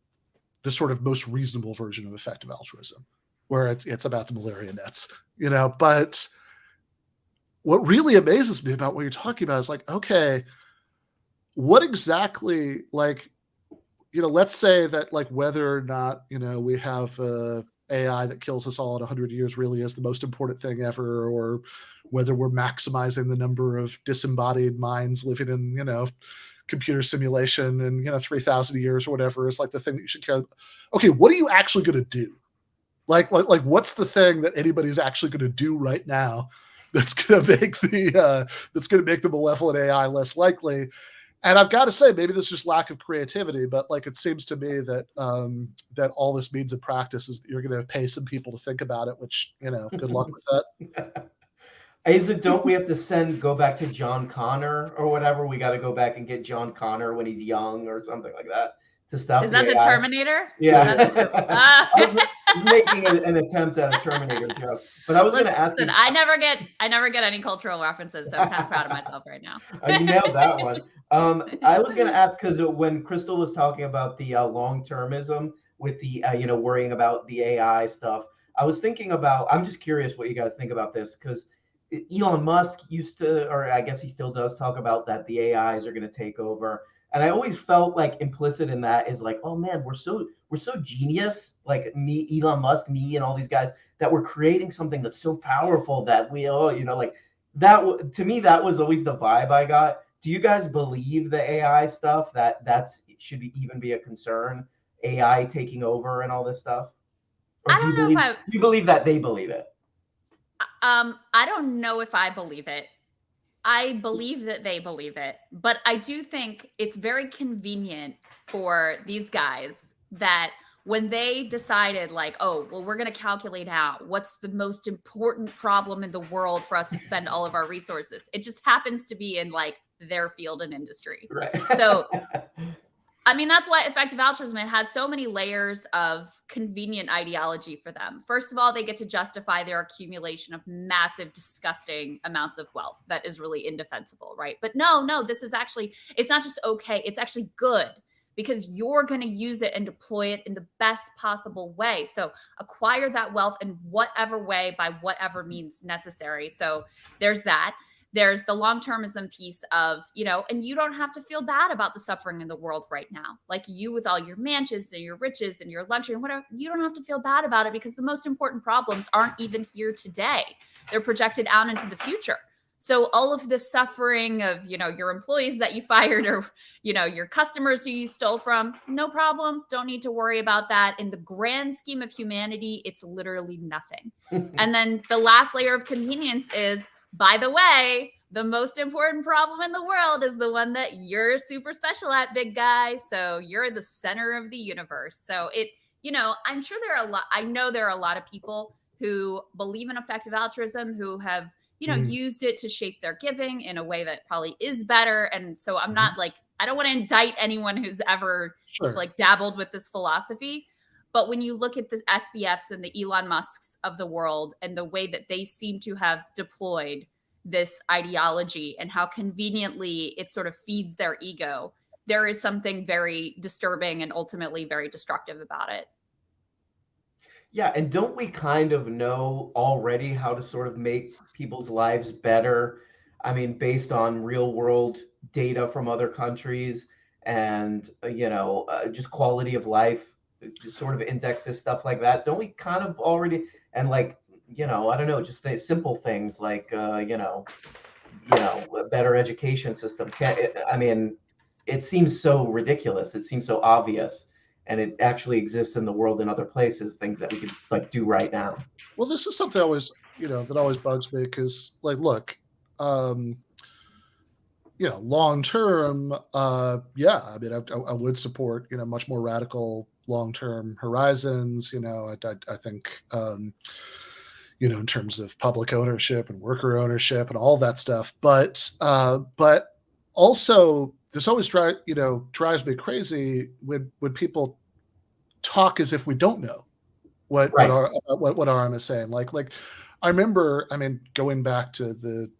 the sort of most reasonable version of effective altruism, where it's about the malaria nets, but what really amazes me about what you're talking about is like, okay, what exactly, like, let's say that like whether or not, we have AI that kills us all in 100 years really is the most important thing ever, or whether we're maximizing the number of disembodied minds living in, computer simulation in 3,000 years or whatever is like the thing that you should care about. Okay, what are you actually going to do? Like what's the thing that anybody's actually going to do right now that's going to make the malevolent AI less likely? And I've got to say, maybe this is just lack of creativity, but like it seems to me that that all this means in practice is that you're going to pay some people to think about it, which, good luck with that. Don't we have to go back to John Connor or whatever? We got to go back and get John Connor when he's young or something like that to stop. Is that the Terminator? Yeah. I was making an attempt at a Terminator joke, but I was going to ask you. I never get any cultural references, so I'm kind of proud of myself right now. You nailed that one. I was going to ask, because when Krystal was talking about the long-termism with the, worrying about the AI stuff, I was thinking about, I'm just curious what you guys think about this, because Elon Musk used to, or I guess he still does, talk about that the AIs are going to take over. And I always felt like implicit in that is like, oh man, we're so genius, like me, Elon Musk, me, and all these guys, that we're creating something that's so powerful that we, like that. To me, that was always the vibe I got. Do you guys believe the AI stuff, should even be a concern? AI taking over and all this stuff? Or I don't know if do you believe that they believe it? I don't know if I believe it. I believe that they believe it, but I do think it's very convenient for these guys that when they decided like, oh, well, we're going to calculate out what's the most important problem in the world for us to spend all of our resources. It just happens to be in like their field and industry. Right. So, that's why effective altruism has so many layers of convenient ideology for them. First of all, they get to justify their accumulation of massive, disgusting amounts of wealth that is really indefensible, right? But no, this is actually, it's not just okay, it's actually good, because you're going to use it and deploy it in the best possible way. So acquire that wealth in whatever way, by whatever means necessary. So there's that. There's the long-termism piece of, and you don't have to feel bad about the suffering in the world right now. Like you with all your mansions and your riches and your luxury and whatever, you don't have to feel bad about it, because the most important problems aren't even here today. They're projected out into the future. So all of the suffering of, your employees that you fired, or, your customers who you stole from, no problem. Don't need to worry about that. In the grand scheme of humanity, it's literally nothing. And then the last layer of convenience is, by the way, the most important problem in the world is the one that you're super special at, big guy. So you're the center of the universe. So I'm sure I know there are a lot of people who believe in effective altruism who have, used it to shape their giving in a way that probably is better. And so I'm not like, I don't want to indict anyone who's ever like dabbled with this philosophy. But when you look at the SBFs and the Elon Musks of the world and the way that they seem to have deployed this ideology and how conveniently it sort of feeds their ego, there is something very disturbing and ultimately very destructive about it. Yeah, and don't we kind of know already how to sort of make people's lives better? Based on real world data from other countries and, just quality of life, just sort of indexes, stuff like that. Don't we kind of already, and like, I don't know, just the simple things like, a better education system. It seems so ridiculous. It seems so obvious. and it actually exists in the world in other places, things that we could like do right now. Well, this is something that always bugs me because, like, look, long term, yeah, I mean, I would support, much more radical long term horizons. I think, in terms of public ownership and worker ownership and all that stuff. But also, this always drives me crazy when people talk as if we don't know what RM is saying. Like I remember, going back to the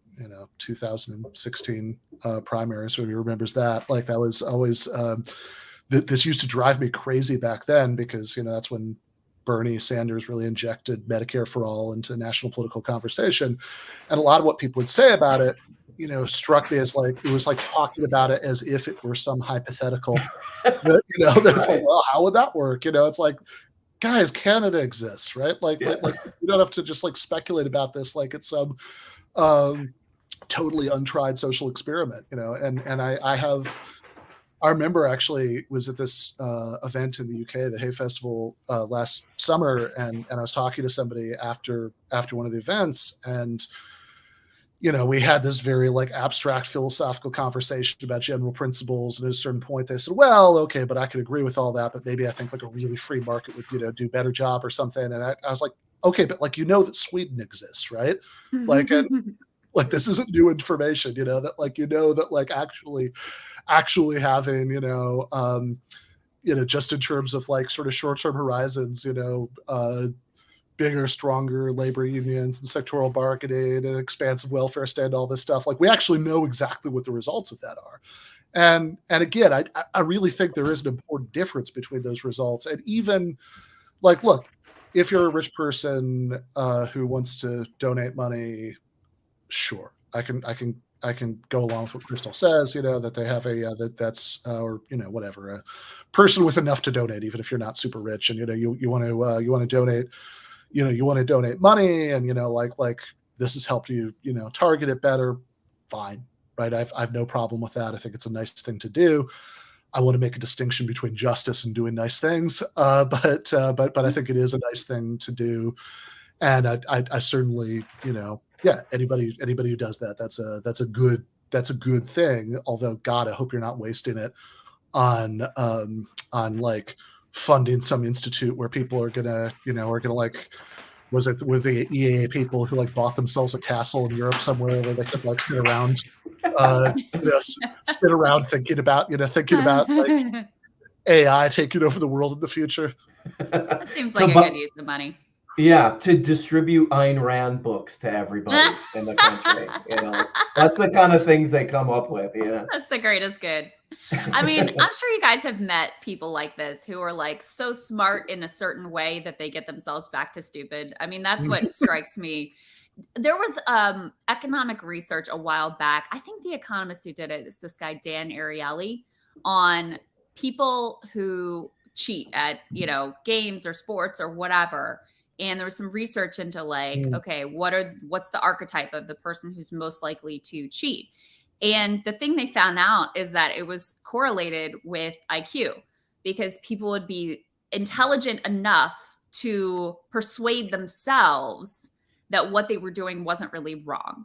2016 primaries, who remembers that? Like that was always this used to drive me crazy back then because that's when Bernie Sanders really injected Medicare for all into national political conversation, and a lot of what people would say about it, struck me as like it was like talking about it as if it were some hypothetical that that's like, well, how would that work? It's like, guys, Canada exists, right? Like you don't have to just like speculate about this like it's some totally untried social experiment, and I remember actually was at this event in the UK, the Hay Festival last summer, and I was talking to somebody after one of the events, and we had this very like abstract philosophical conversation about general principles, and at a certain point they said, well, okay, but I could agree with all that, but maybe I think like a really free market would do a better job or something. And I was like, okay, but like that Sweden exists, right? Like and like this isn't new information, that like that like actually having just in terms of like sort of short-term horizons, bigger, stronger labor unions and sectoral bargaining and expansive welfare state, all this stuff. Like we actually know exactly what the results of that are. And again, I really think there is an important difference between those results. And even like, look, if you're a rich person who wants to donate money, sure, I can go along with what Krystal says, that they have or whatever, a person with enough to donate, even if you're not super rich, and you want to donate, you want to donate money, and like this has helped you target it better, fine, right? I've no problem with that. I think it's a nice thing to do. I want to make a distinction between justice and doing nice things, but I think it is a nice thing to do, and I certainly anybody who does that, that's a good thing. Although, God, I hope you're not wasting it on like funding some institute where people are gonna like, were the EAA people who like bought themselves a castle in Europe somewhere where they could like sit around thinking about like AI taking over the world in the future. That seems like a good use of money. Yeah, to distribute Ayn Rand books to everybody in the country. That's the kind of things they come up with. That's the greatest good. I mean, I'm sure you guys have met people like this who are like so smart in a certain way that they get themselves back to stupid. I mean, that's what strikes me. There was economic research a while back. I think the economist who did it is this guy, Dan Ariely, on people who cheat at, games or sports or whatever. And there was some research into like, okay, what's the archetype of the person who's most likely to cheat? And the thing they found out is that it was correlated with IQ, because people would be intelligent enough to persuade themselves that what they were doing wasn't really wrong,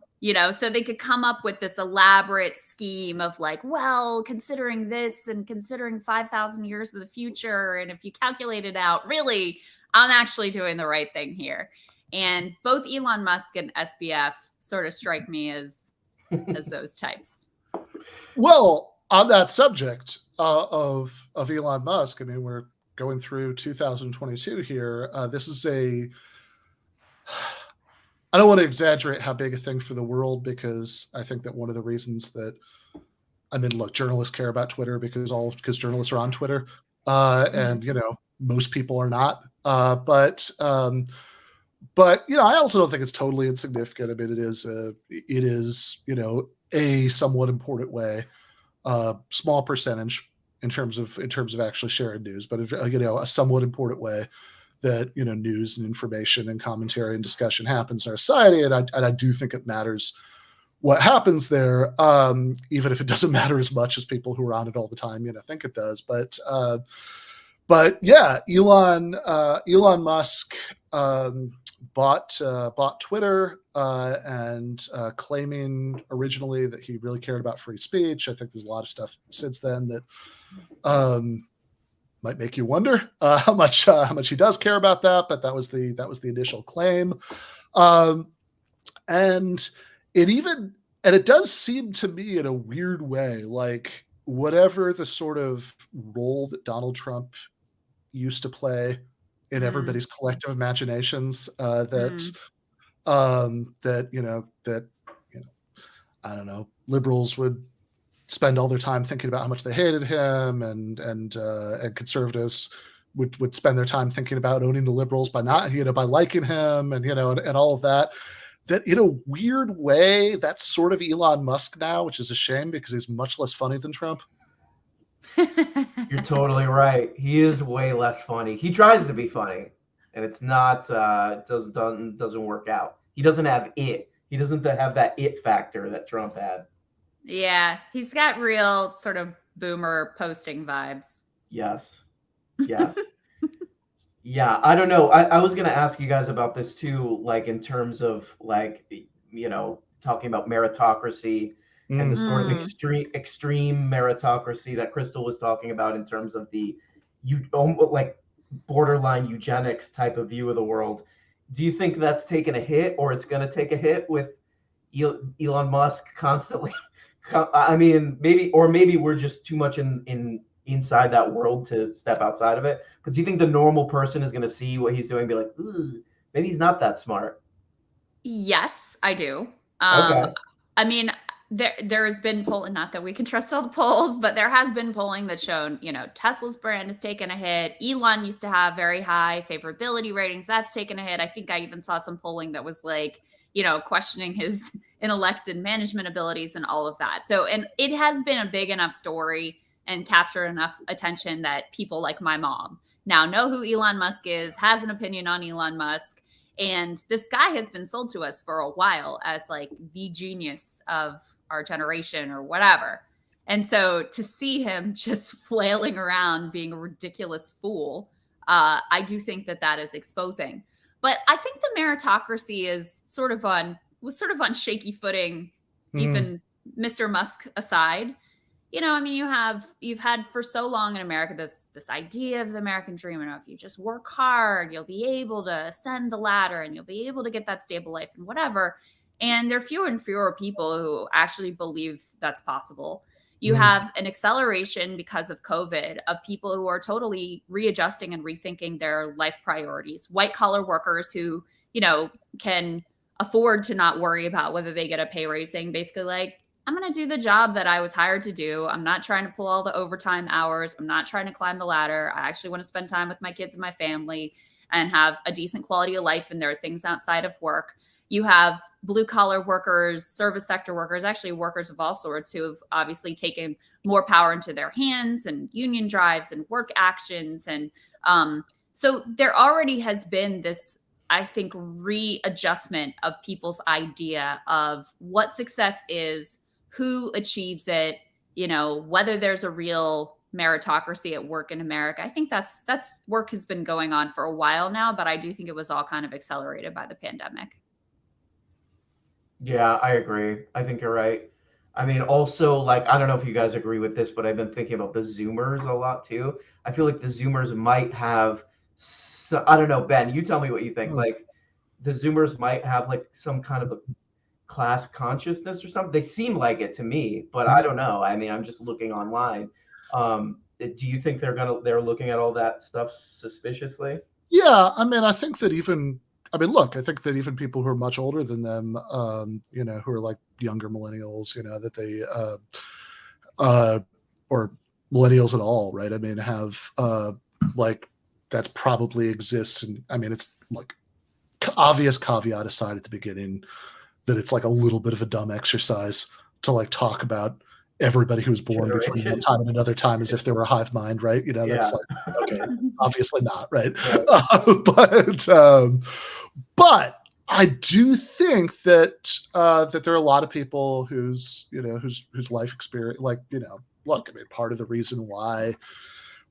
so they could come up with this elaborate scheme of like, well, considering this and considering 5,000 years of the future, and if you calculate it out, really, I'm actually doing the right thing here. And both Elon Musk and SBF sort of strike me as those types. Well, on that subject of Elon Musk, I mean, we're going through 2022 here. This is I don't want to exaggerate how big a thing for the world, because I think that one of the reasons that, look, journalists care about Twitter because journalists are on Twitter, and most people are not. But I also don't think it's totally insignificant. I mean, it is a somewhat important way, small percentage in terms of actually sharing news, but a somewhat important way that news and information and commentary and discussion happens in our society, and I do think it matters what happens there, even if it doesn't matter as much as people who are on it all the time think it does. But But yeah, Elon Musk bought Twitter and claiming originally that he really cared about free speech. I think there's a lot of stuff since then that might make you wonder how much he does care about that. But that was the initial claim, and it does seem to me in a weird way like whatever the sort of role that Donald Trump used to play in everybody's collective imaginations, that I don't know, liberals would spend all their time thinking about how much they hated him, and conservatives would spend their time thinking about owning the liberals by by liking him, and all of that. That in a weird way, that's sort of Elon Musk now, which is a shame because he's much less funny than Trump. You're totally right. He is way less funny. He tries to be funny, and it's not. Doesn't work out. He doesn't have it. He doesn't have that it factor that Trump had. Yeah, he's got real sort of boomer posting vibes. Yes. Yeah, I don't know. I was gonna ask you guys about this too, like in terms of like talking about meritocracy. And the sort of extreme meritocracy that Krystal was talking about in terms of the like borderline eugenics type of view of the world. Do you think that's taken a hit, or it's going to take a hit with Elon Musk constantly? I mean, maybe we're just too much inside that world to step outside of it. But do you think the normal person is going to see what he's doing and be like, ooh, maybe he's not that smart? Yes, I do. Okay. I mean, there's been polling, not that we can trust all the polls, but there has been polling that's shown, Tesla's brand has taken a hit. Elon used to have very high favorability ratings. That's taken a hit. I think I even saw some polling that was like, questioning his intellect and management abilities and all of that. So, and it has been a big enough story and captured enough attention that people like my mom now know who Elon Musk is, has an opinion on Elon Musk. And this guy has been sold to us for a while as like the genius of our generation or whatever. And so to see him just flailing around being a ridiculous fool, I do think that is exposing. But I think the meritocracy is was sort of on shaky footing, even Mr. Musk aside. You've had for so long in America this idea of the American dream. If you just work hard, you'll be able to ascend the ladder and you'll be able to get that stable life and whatever. And there are fewer and fewer people who actually believe that's possible. You have an acceleration because of COVID of people who are totally readjusting and rethinking their life priorities. White collar workers who, can afford to not worry about whether they get a pay raise, saying basically like, I'm going to do the job that I was hired to do. I'm not trying to pull all the overtime hours. I'm not trying to climb the ladder. I actually want to spend time with my kids and my family and have a decent quality of life. And there are things outside of work. You have blue collar workers, service sector workers, actually workers of all sorts who have obviously taken more power into their hands, and union drives and work actions. And so there already has been this, I think, readjustment of people's idea of what success is, who achieves it, whether there's a real meritocracy at work in America. I think that's work has been going on for a while now, but I do think it was all kind of accelerated by the pandemic. Yeah, I agree. I think you're right. I mean, also, like, I don't know if you guys agree with this, but I've been thinking about the Zoomers a lot too. I feel like the Zoomers might have, I don't know, Ben, you tell me what you think. Like, the Zoomers might have like some kind of a class consciousness or something. They seem like it to me, but I don't know. I mean, I'm just looking online. Do you think they're looking at all that stuff suspiciously? Yeah, I mean, I think that I think that even people who are much older than them, who are like younger millennials, that they, or millennials at all, right? I mean, have like that's probably exists. And I mean, it's like obvious caveat aside at the beginning that it's like a little bit of a dumb exercise to like talk about everybody who was born between one time and another time as if they were a hive mind, right? That's like, okay, obviously not, right? But I do think that that there are a lot of people whose life experience, like, look, I mean, part of the reason why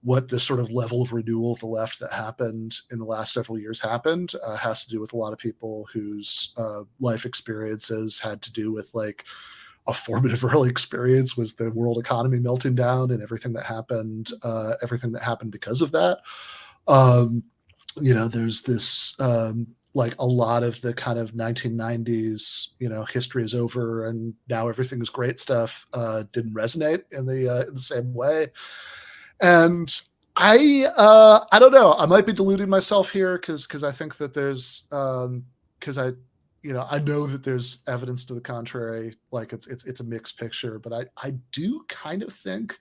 what the sort of level of renewal of the left that happened in the last several years happened has to do with a lot of people whose life experiences had to do with like a formative early experience was the world economy melting down and everything that happened because of that. There's this like a lot of the kind of 1990s, history is over and now everything is great stuff didn't resonate in the same way. And I don't know, I might be deluding myself here because I think that there's I know that there's evidence to the contrary, like it's a mixed picture, but I do kind of think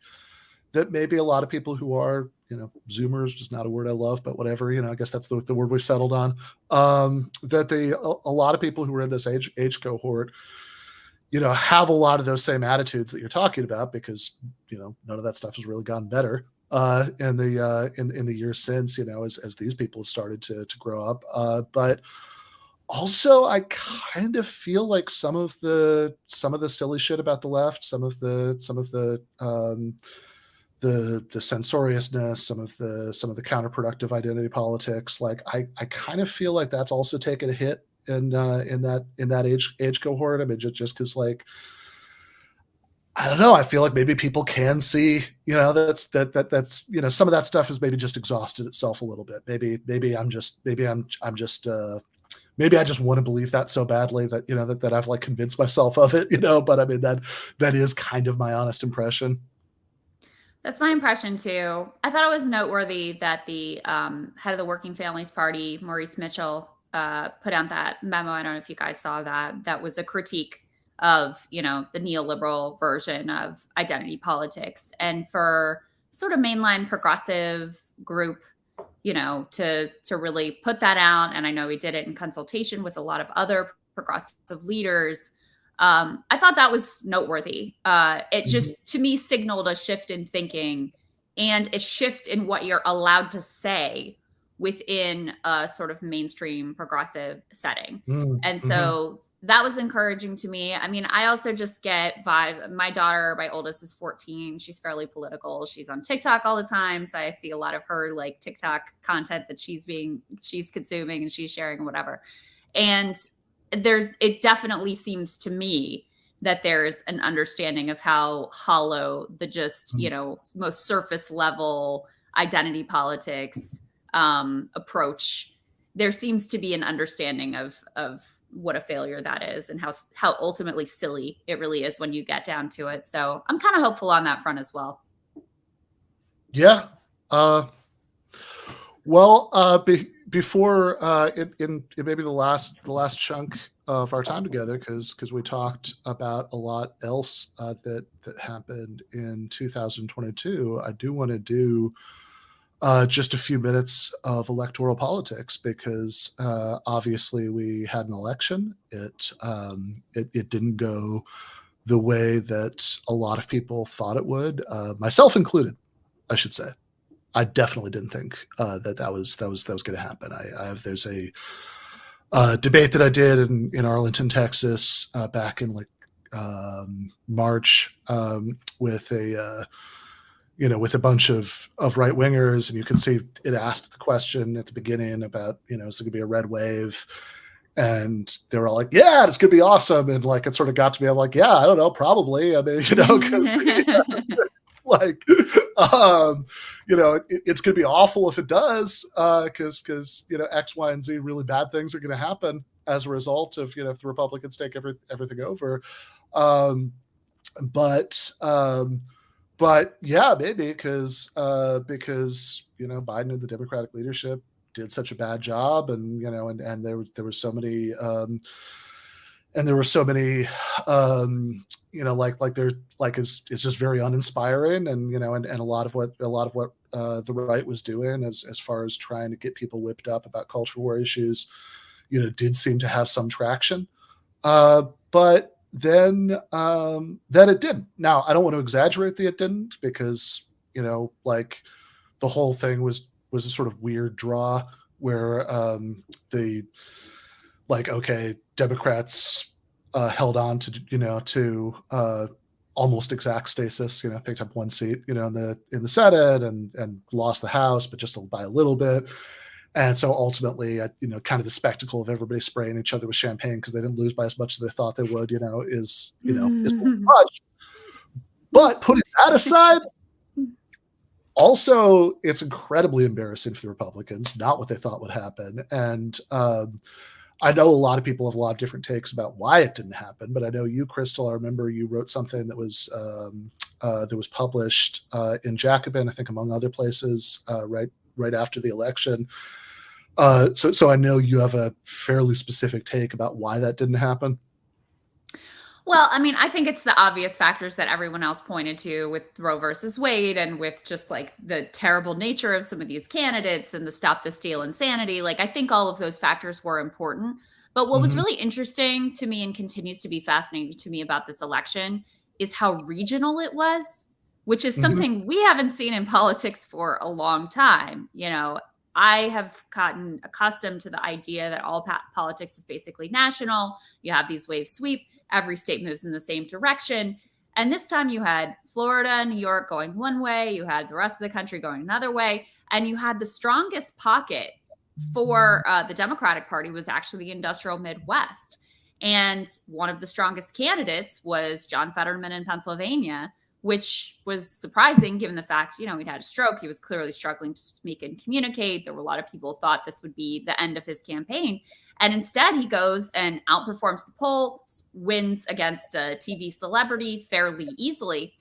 that maybe a lot of people who are, Zoomers, just not a word I love, but whatever, I guess that's the word we've settled on, that a lot of people who are in this age cohort, have a lot of those same attitudes that you're talking about because, none of that stuff has really gotten better in the years since, as these people have started to grow up. But also, I kind of feel like some of the silly shit about the left, some of the censoriousness, some of the counterproductive identity politics, like I kind of feel like that's also taken a hit in that age cohort. I mean, just because, like, I don't know, I feel like maybe people can see, that's some of that stuff has maybe just exhausted itself a little bit. Maybe I just want to believe that so badly that, that I've like convinced myself of it, but I mean, that is kind of my honest impression. That's my impression too. I thought it was noteworthy that the head of the Working Families Party, Maurice Mitchell, put out that memo. I don't know if you guys saw that. That was a critique of, the neoliberal version of identity politics. And for sort of mainline progressive group, to really put that out. And I know he did it in consultation with a lot of other progressive leaders. I thought that was noteworthy. It just, to me, signaled a shift in thinking and a shift in what you're allowed to say within a sort of mainstream progressive setting. And so that was encouraging to me. I mean, I also just get vibe. My daughter, my oldest, is 14. She's fairly political. She's on TikTok all the time. So I see a lot of her like TikTok content that she's consuming and she's sharing and whatever. And it definitely seems to me that there's an understanding of how hollow the just, most surface level identity politics approach. There seems to be an understanding of what a failure that is and how ultimately silly it really is when you get down to it. So I'm kind of hopeful on that front as well. Yeah. Before in maybe the last chunk of our time together, because we talked about a lot else that happened in 2022, I do want to do just a few minutes of electoral politics because obviously we had an election. It didn't go the way that a lot of people thought it would, myself included, I should say. I definitely didn't think that was going to happen. There's a debate that I did in Arlington, Texas, back in like March with a bunch of right wingers, and you can see it asked the question at the beginning about is there going to be a red wave, and they were all like, yeah, it's going to be awesome, and like it sort of got to me. I'm like, yeah, I don't know, probably. I mean, because like it's going to be awful if it does, because X, Y, and Z really bad things are going to happen as a result of if the Republicans take everything over. But yeah, maybe because Biden and the Democratic leadership did such a bad job, and and there were so many it's just very uninspiring, and and a lot of what the right was doing as far as trying to get people whipped up about culture war issues, did seem to have some traction, but then it didn't. Now, I don't want to exaggerate that it didn't, because like the whole thing was a sort of weird draw where Democrats held on to almost exact stasis, picked up one seat, in the Senate and lost the House, but just by a little bit. And so ultimately, kind of the spectacle of everybody spraying each other with champagne because they didn't lose by as much as they thought they would, is much. But putting that aside, also, it's incredibly embarrassing for the Republicans, not what they thought would happen. And I know a lot of people have a lot of different takes about why it didn't happen, but I know you, Krystal, I remember you wrote something that was published in Jacobin, I think, among other places, right after the election. So I know you have a fairly specific take about why that didn't happen. Well, I mean, I think it's the obvious factors that everyone else pointed to with Roe versus Wade and with just like the terrible nature of some of these candidates and the stop the steal insanity. Like, I think all of those factors were important. But what was really interesting to me and continues to be fascinating to me about this election is how regional it was, which is something we haven't seen in politics for a long time. I have gotten accustomed to the idea that all politics is basically national. You have these wave sweep. Every state moves in the same direction. And this time you had Florida and New York going one way. You had the rest of the country going another way. And you had the strongest pocket for the Democratic Party was actually the industrial Midwest. And one of the strongest candidates was John Fetterman in Pennsylvania, which was surprising given the fact, he'd had a stroke. He was clearly struggling to speak and communicate. There were a lot of people who thought this would be the end of his campaign. And instead, he goes and outperforms the poll, wins against a TV celebrity fairly easily.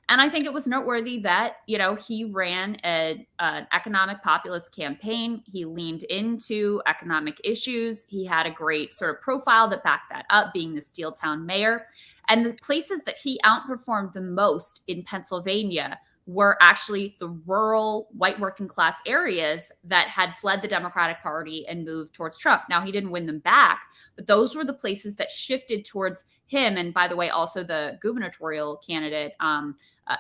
And I think it was noteworthy that, he ran an economic populist campaign. He leaned into economic issues. He had a great sort of profile that backed that up, being the steel town mayor. And the places that he outperformed the most in Pennsylvania were actually the rural white working class areas that had fled the Democratic Party and moved towards Trump. Now, he didn't win them back, but those were the places that shifted towards him. And by the way, also the gubernatorial candidate,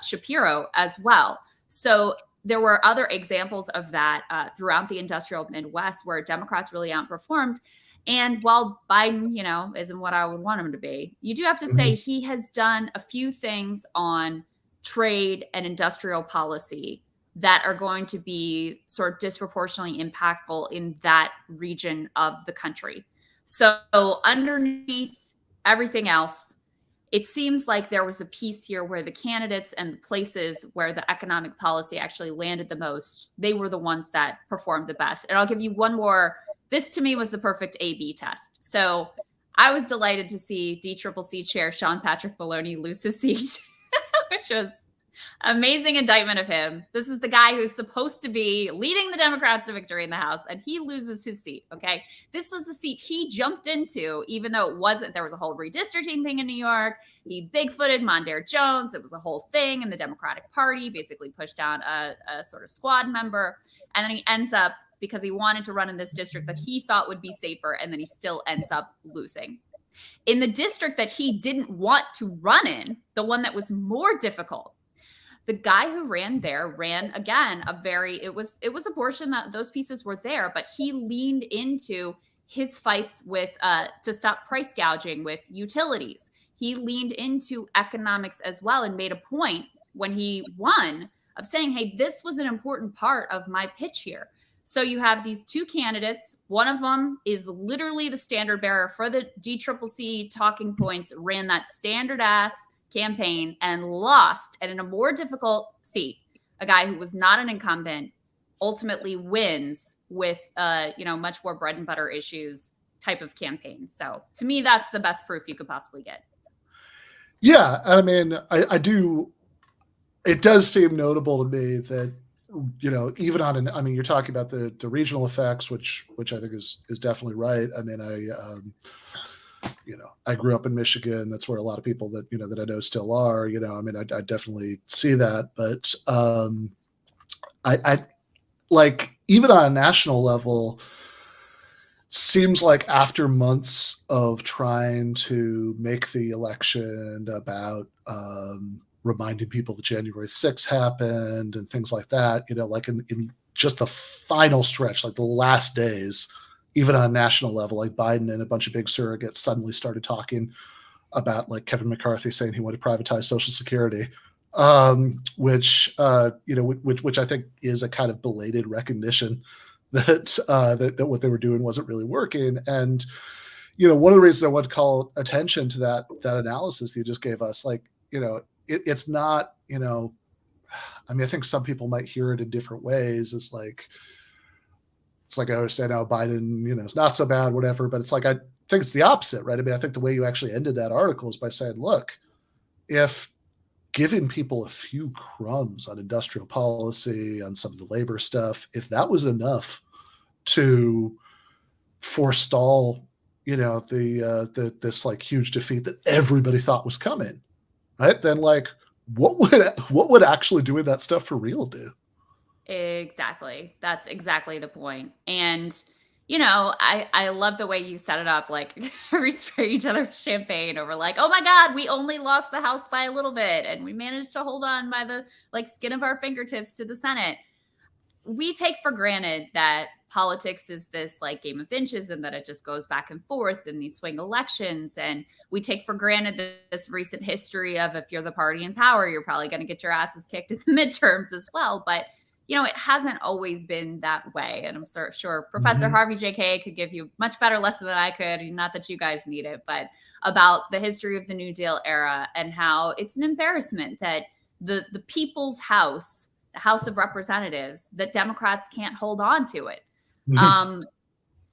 Shapiro, as well. So there were other examples of that throughout the industrial Midwest where Democrats really outperformed. And while Biden, isn't what I would want him to be, you do have to say he has done a few things on trade and industrial policy that are going to be sort of disproportionately impactful in that region of the country. So underneath everything else, it seems like there was a piece here where the candidates and the places where the economic policy actually landed the most, they were the ones that performed the best. And I'll give you one more. This to me was the perfect A/B test. So I was delighted to see DCCC Chair Sean Patrick Maloney lose his seat, which was amazing indictment of him. This is the guy who's supposed to be leading the Democrats to victory in the House, and he loses his seat, okay? This was the seat he jumped into, even though there was a whole redistricting thing in New York. He bigfooted Mondaire Jones. It was a whole thing, and the Democratic Party basically pushed down a sort of squad member. And then he ends up, because he wanted to run in this district that he thought would be safer, and then he still ends up losing. In the district that he didn't want to run in, the one that was more difficult, the guy who ran there ran again it was abortion, that those pieces were there, but he leaned into his fights with to stop price gouging with utilities. He leaned into economics as well and made a point when he won of saying, hey, this was an important part of my pitch here. So you have these two candidates. One of them is literally the standard bearer for the DCCC talking points, ran that standard ass campaign and lost, and in a more difficult seat, a guy who was not an incumbent ultimately wins with much more bread and butter issues type of campaign. So to me, that's the best proof you could possibly get. Yeah, I mean, I do. It does seem notable to me that even on you're talking about the regional effects, which I think is definitely right. I mean, I grew up in Michigan. That's where a lot of people that I know still are. I definitely see that, but I like, even on a national level, seems like after months of trying to make the election about reminding people that January 6th happened and things like that, like in just the final stretch, like the last days, even on a national level, like Biden and a bunch of big surrogates suddenly started talking about like Kevin McCarthy saying he wanted to privatize Social Security, which I think is a kind of belated recognition that what they were doing wasn't really working. And one of the reasons I want to call attention to that analysis that you just gave us, like, it's not, I mean, I think some people might hear it in different ways. It's like I was saying, oh, Biden, it's not so bad, whatever. But it's like, I think it's the opposite, right? I mean, I think the way you actually ended that article is by saying, look, if giving people a few crumbs on industrial policy, on some of the labor stuff, if that was enough to forestall, this like huge defeat that everybody thought was coming, right? Then like, what would actually doing that stuff for real do? Exactly. That's exactly the point. And, I love the way you set it up. Like we spray each other champagne over like, oh my God, we only lost the House by a little bit. And we managed to hold on by the skin of our fingertips to the Senate. We take for granted that politics is this like game of inches and that it just goes back and forth in these swing elections. And we take for granted this recent history of if you're the party in power, you're probably going to get your asses kicked in the midterms as well. But, it hasn't always been that way. And I'm sure Professor Harvey J.K. could give you much better lesson than I could. Not that you guys need it, but about the history of the New Deal era and how it's an embarrassment that the people's house, the House of Representatives, that Democrats can't hold on to it.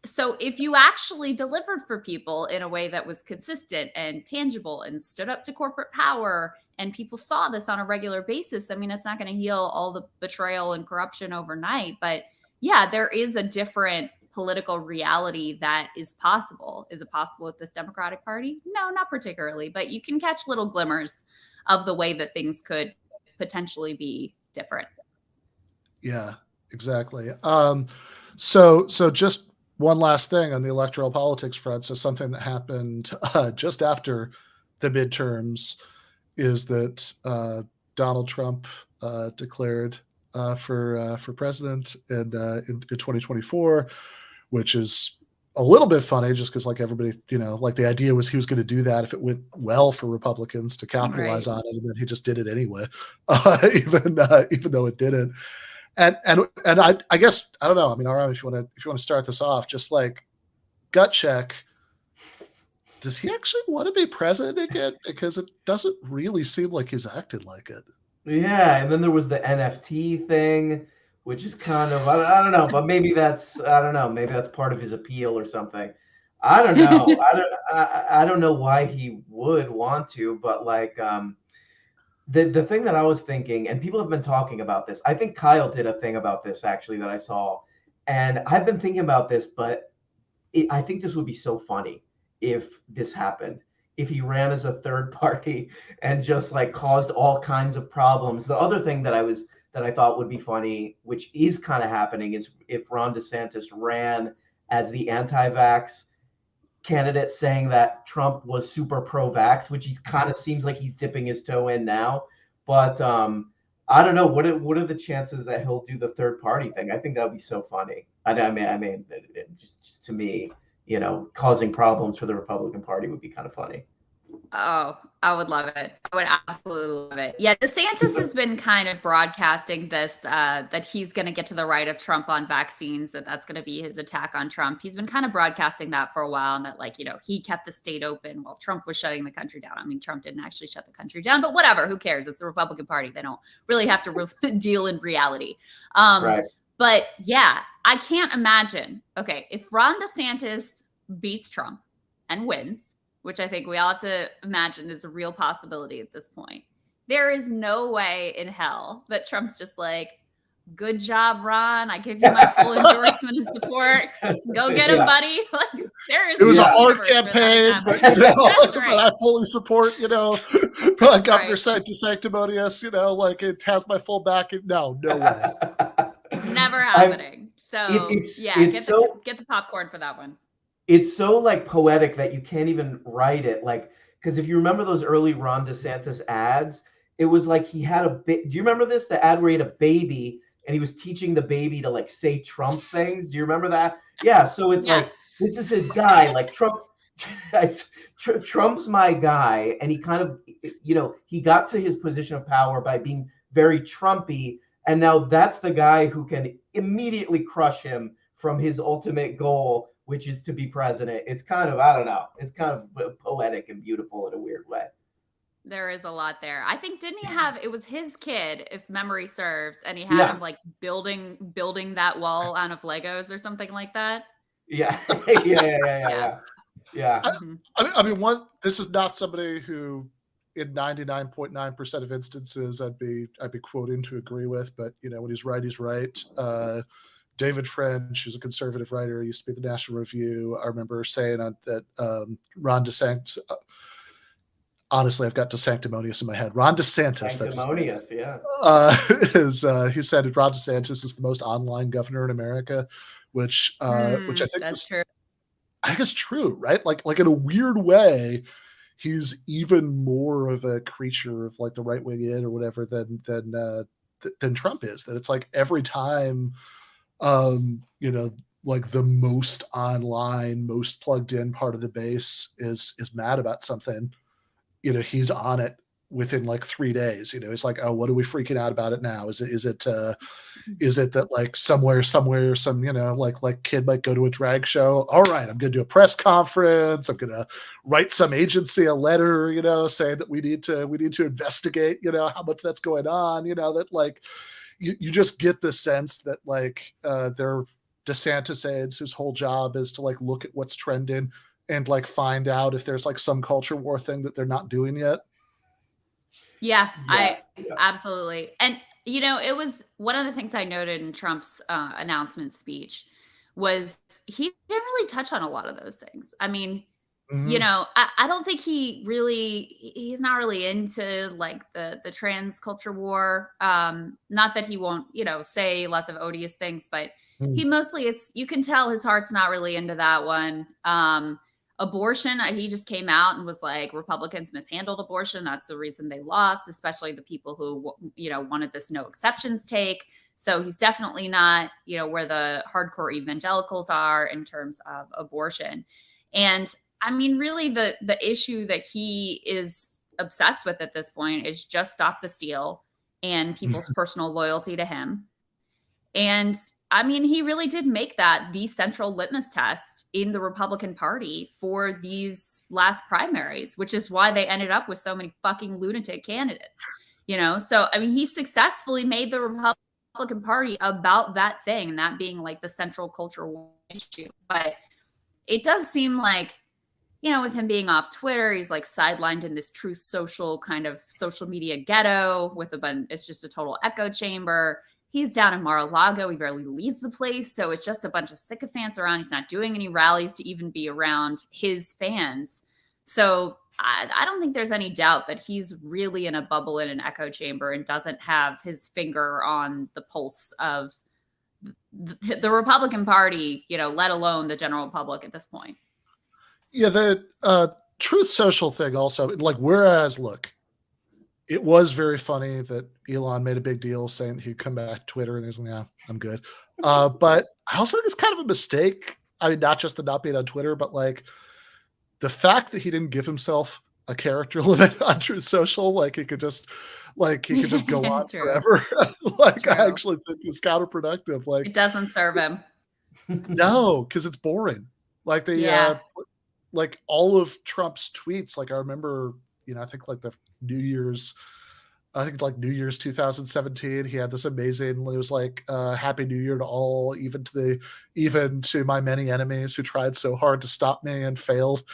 So if you actually delivered for people in a way that was consistent and tangible and stood up to corporate power, and people saw this on a regular basis, I mean, it's not going to heal all the betrayal and corruption overnight. But yeah, there is a different political reality that is possible. Is it possible with this Democratic Party? No, not particularly. But you can catch little glimmers of the way that things could potentially be different. Yeah, exactly. So just one last thing on the electoral politics front. So something that happened just after the midterms is that Donald Trump declared for president in 2024, which is a little bit funny just because like everybody, like the idea was he was going to do that if it went well for Republicans to capitalize on it. And then he just did it anyway, even though it didn't. And I guess, I don't know. I mean, RM, if you want to start this off, just like gut check, does he actually want to be president again? Because it doesn't really seem like he's acting like it. Yeah, and then there was the NFT thing, which is kind of, I don't know, but maybe that's, I don't know, maybe that's part of his appeal or something. I don't know. I don't know why he would want to, but like, the thing that I was thinking, and people have been talking about this, I think Kyle did a thing about this actually that I saw, and I've been thinking about this, but I think this would be so funny if this happened, if he ran as a third party and just like caused all kinds of problems. The other thing that I thought would be funny, which is kind of happening, is if Ron DeSantis ran as the anti-vax candidate saying that Trump was super pro-vax, which he's kind of seems like he's dipping his toe in now. But I don't know. What are the chances that he'll do the third party thing? I think that would be so funny. I mean, just to me, causing problems for the Republican Party would be kind of funny. Oh, I would love it. I would absolutely love it. Yeah, DeSantis has been kind of broadcasting this, that he's going to get to the right of Trump on vaccines, that's going to be his attack on Trump. He's been kind of broadcasting that for a while, and that, like, he kept the state open while Trump was shutting the country down. I mean, Trump didn't actually shut the country down, but whatever, who cares? It's the Republican Party. They don't really have to deal in reality. Right. But yeah, I can't imagine. Okay, if Ron DeSantis beats Trump and wins, which I think we all have to imagine is a real possibility at this point, there is no way in hell that Trump's just like, good job, Ron. I give you my full endorsement and support. Go get him, buddy. Like, there is. It was a hard campaign, but That's right. but I fully support, Governor DeSanctimonious, like it has my full backing. No way. Never happening. Get the popcorn for that one. It's so like poetic that you can't even write it. Like, because if you remember those early Ron DeSantis ads, it was like he had do you remember this? The ad where he had a baby and he was teaching the baby to like say Trump things. Do you remember that? Yeah. So it's like, this is his guy, like Trump. Trump's my guy, and he kind of, he got to his position of power by being very Trumpy, and now that's the guy who can immediately crush him from his ultimate goal, which is to be president. It's kind of, I don't know, it's kind of poetic and beautiful in a weird way. There is a lot there. I think, didn't he have, it was his kid, if memory serves, and he had him like building that wall out of Legos or something like that. Yeah. Yeah. I mean, this is not somebody who in 99.9% of instances I'd be quoting to agree with, but when he's right, he's right. David French, who's a conservative writer, used to be at the National Review. I remember saying that Ron DeSantis, honestly, I've got DeSanctimonious in my head. Ron DeSantis. Sanctimonious, yeah. He said Ron DeSantis is the most online governor in America, which I think that's true. I think it's true, right? Like in a weird way, he's even more of a creature of like the right wing in or whatever than Trump is. That it's like every time, like the most online, most plugged in part of the base is mad about something. He's on it within like 3 days. It's like, oh, what are we freaking out about it now? Is it that like somewhere some like kid might go to a drag show? All right, I'm gonna do a press conference. I'm gonna write some agency a letter, saying that we need to investigate, how much that's going on. That like you just get the sense that like they're DeSantis aides whose whole job is to like look at what's trending and like find out if there's like some culture war thing that they're not doing yet. Yeah. Absolutely. And, it was one of the things I noted in Trump's announcement speech was he didn't really touch on a lot of those things. I mean, I don't think he's not really into like the trans culture war. Not that he won't, say lots of odious things, but he mostly, you can tell his heart's not really into that one. Abortion, he just came out and was like, Republicans mishandled abortion. That's the reason they lost, especially the people who, wanted this no exceptions take. So he's definitely not, where the hardcore evangelicals are in terms of abortion. And I mean, really the issue that he is obsessed with at this point is just stop the steal and people's personal loyalty to him. And I mean, he really did make that the central litmus test in the Republican Party for these last primaries, which is why they ended up with so many fucking lunatic candidates, So, I mean, he successfully made the Republican Party about that thing, and that being like the central cultural issue. But it does seem like, with him being off Twitter, he's like sidelined in this Truth Social kind of social media ghetto with it's just a total echo chamber. He's down in Mar-a-Lago. He barely leaves the place. So it's just a bunch of sycophants around. He's not doing any rallies to even be around his fans. So I don't think there's any doubt that he's really in a bubble in an echo chamber and doesn't have his finger on the pulse of the Republican Party, let alone the general public at this point. Yeah, the Truth Social thing also, like, whereas, look, it was very funny that Elon made a big deal saying that he'd come back to Twitter and he's like, yeah, I'm good. But I also think it's kind of a mistake. I mean, not just the not being on Twitter, but like the fact that he didn't give himself a character limit on Truth Social, like he could just go on forever. I actually think it's counterproductive. Like, it doesn't serve him. No, because it's boring. Like like all of Trump's tweets, like I remember, I think like New Year's 2017, he had this amazing, it was like Happy New Year to all, even to my many enemies who tried so hard to stop me and failed.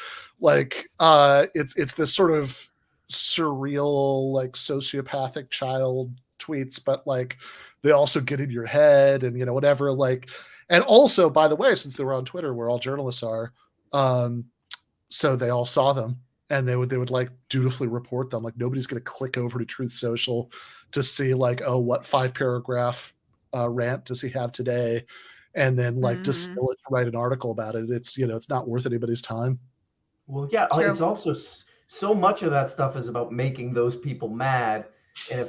Like it's this sort of surreal, like sociopathic child tweets, but like they also get in your head and whatever. Like, and also, by the way, since they were on Twitter where all journalists are, so they all saw them. And they would like dutifully report them. Like nobody's going to click over to Truth Social to see like, oh, what 5-paragraph rant does he have today? And then like distill it to write an article about it. It's, it's not worth anybody's time. Well, yeah, it's also so much of that stuff is about making those people mad. And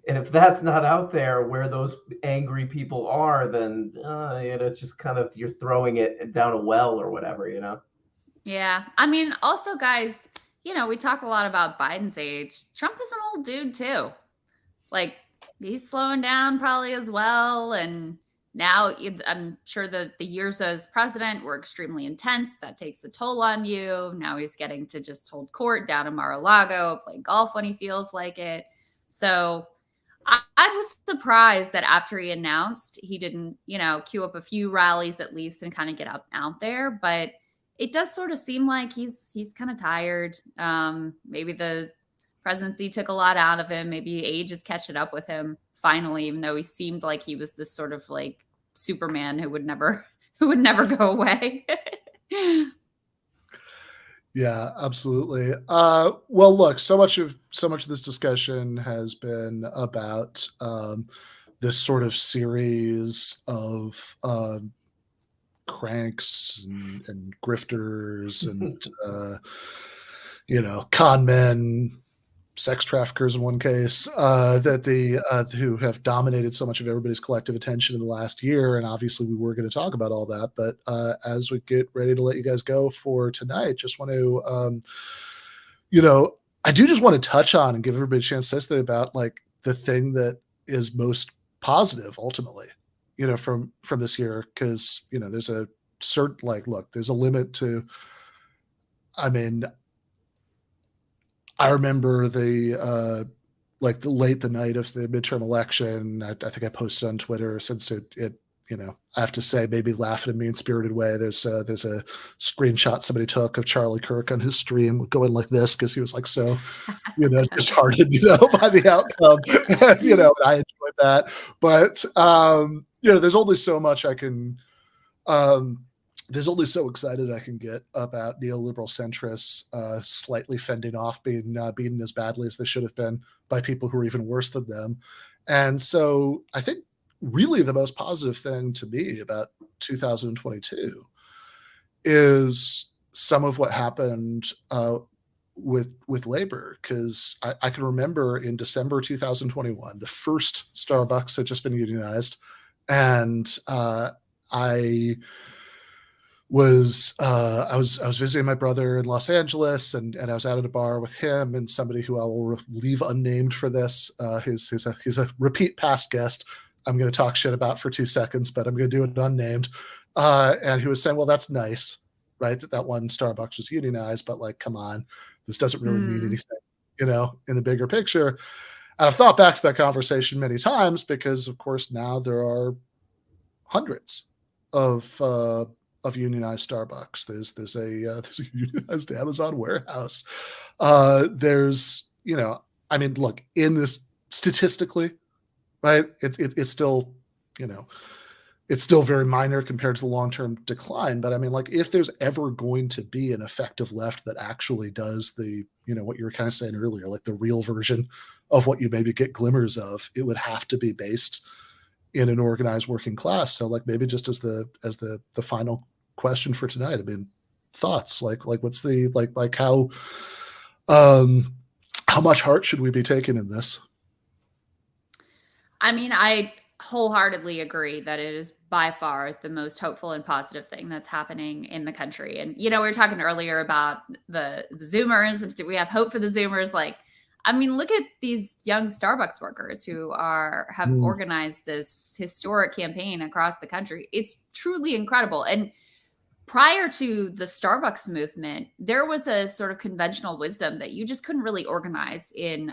if that's not out there where those angry people are, then, it's just kind of, you're throwing it down a well or whatever, Yeah. I mean, also, guys, we talk a lot about Biden's age. Trump is an old dude, too. Like, he's slowing down probably as well. And now I'm sure that the years as president were extremely intense. That takes a toll on you. Now he's getting to just hold court down in Mar-a-Lago, play golf when he feels like it. So I was surprised that after he announced, he didn't, queue up a few rallies at least and kind of get out there. But it does sort of seem like he's kind of tired. Maybe the presidency took a lot out of him. Maybe age is catching up with him finally, even though he seemed like he was this sort of like Superman who would never go away. Yeah, absolutely. Well, look, so much of this discussion has been about this sort of series of cranks and grifters and con men, sex traffickers in one case, who have dominated so much of everybody's collective attention in the last year. And obviously we were going to talk about all that, but as we get ready to let you guys go for tonight, just want to, I do just want to touch on and give everybody a chance to say something about like the thing that is most positive ultimately, from this year. Cause there's a certain, there's a limit to, I remember the night of the midterm election. I think I posted on Twitter since it I have to say, maybe laugh in a mean-spirited way. There's a screenshot somebody took of Charlie Kirk on his stream going like this because he was like so, disheartened, by the outcome. And I enjoyed that. But there's only so much I can. There's only so excited I can get about neoliberal centrists slightly fending off being beaten as badly as they should have been by people who are even worse than them. And so I think really the most positive thing to me about 2022 is some of what happened with labor, because I can remember in December 2021, the first Starbucks had just been unionized, and I was visiting my brother in Los Angeles, and I was out at a bar with him and somebody who I will leave unnamed for this. He's a repeat past guest. I'm going to talk shit about for 2 seconds, but I'm going to do it unnamed. And he was saying, well, that's nice, right? That one Starbucks was unionized, but like, come on, this doesn't really mean anything, in the bigger picture. And I've thought back to that conversation many times because, of course, now there are hundreds of unionized Starbucks. There's a unionized Amazon warehouse. There's, look, in this statistically, right? It's still, it's still very minor compared to the long-term decline. But if there's ever going to be an effective left that actually does the, what you were kind of saying earlier, like the real version of what you maybe get glimmers of, it would have to be based in an organized working class. So maybe just as the final question for tonight, thoughts, what's the, how much heart should we be taking in this? I wholeheartedly agree that it is by far the most hopeful and positive thing that's happening in the country. And, we were talking earlier about the Zoomers. Do we have hope for the Zoomers? Look at these young Starbucks workers who have organized this historic campaign across the country. It's truly incredible. And prior to the Starbucks movement, there was a sort of conventional wisdom that you just couldn't really organize in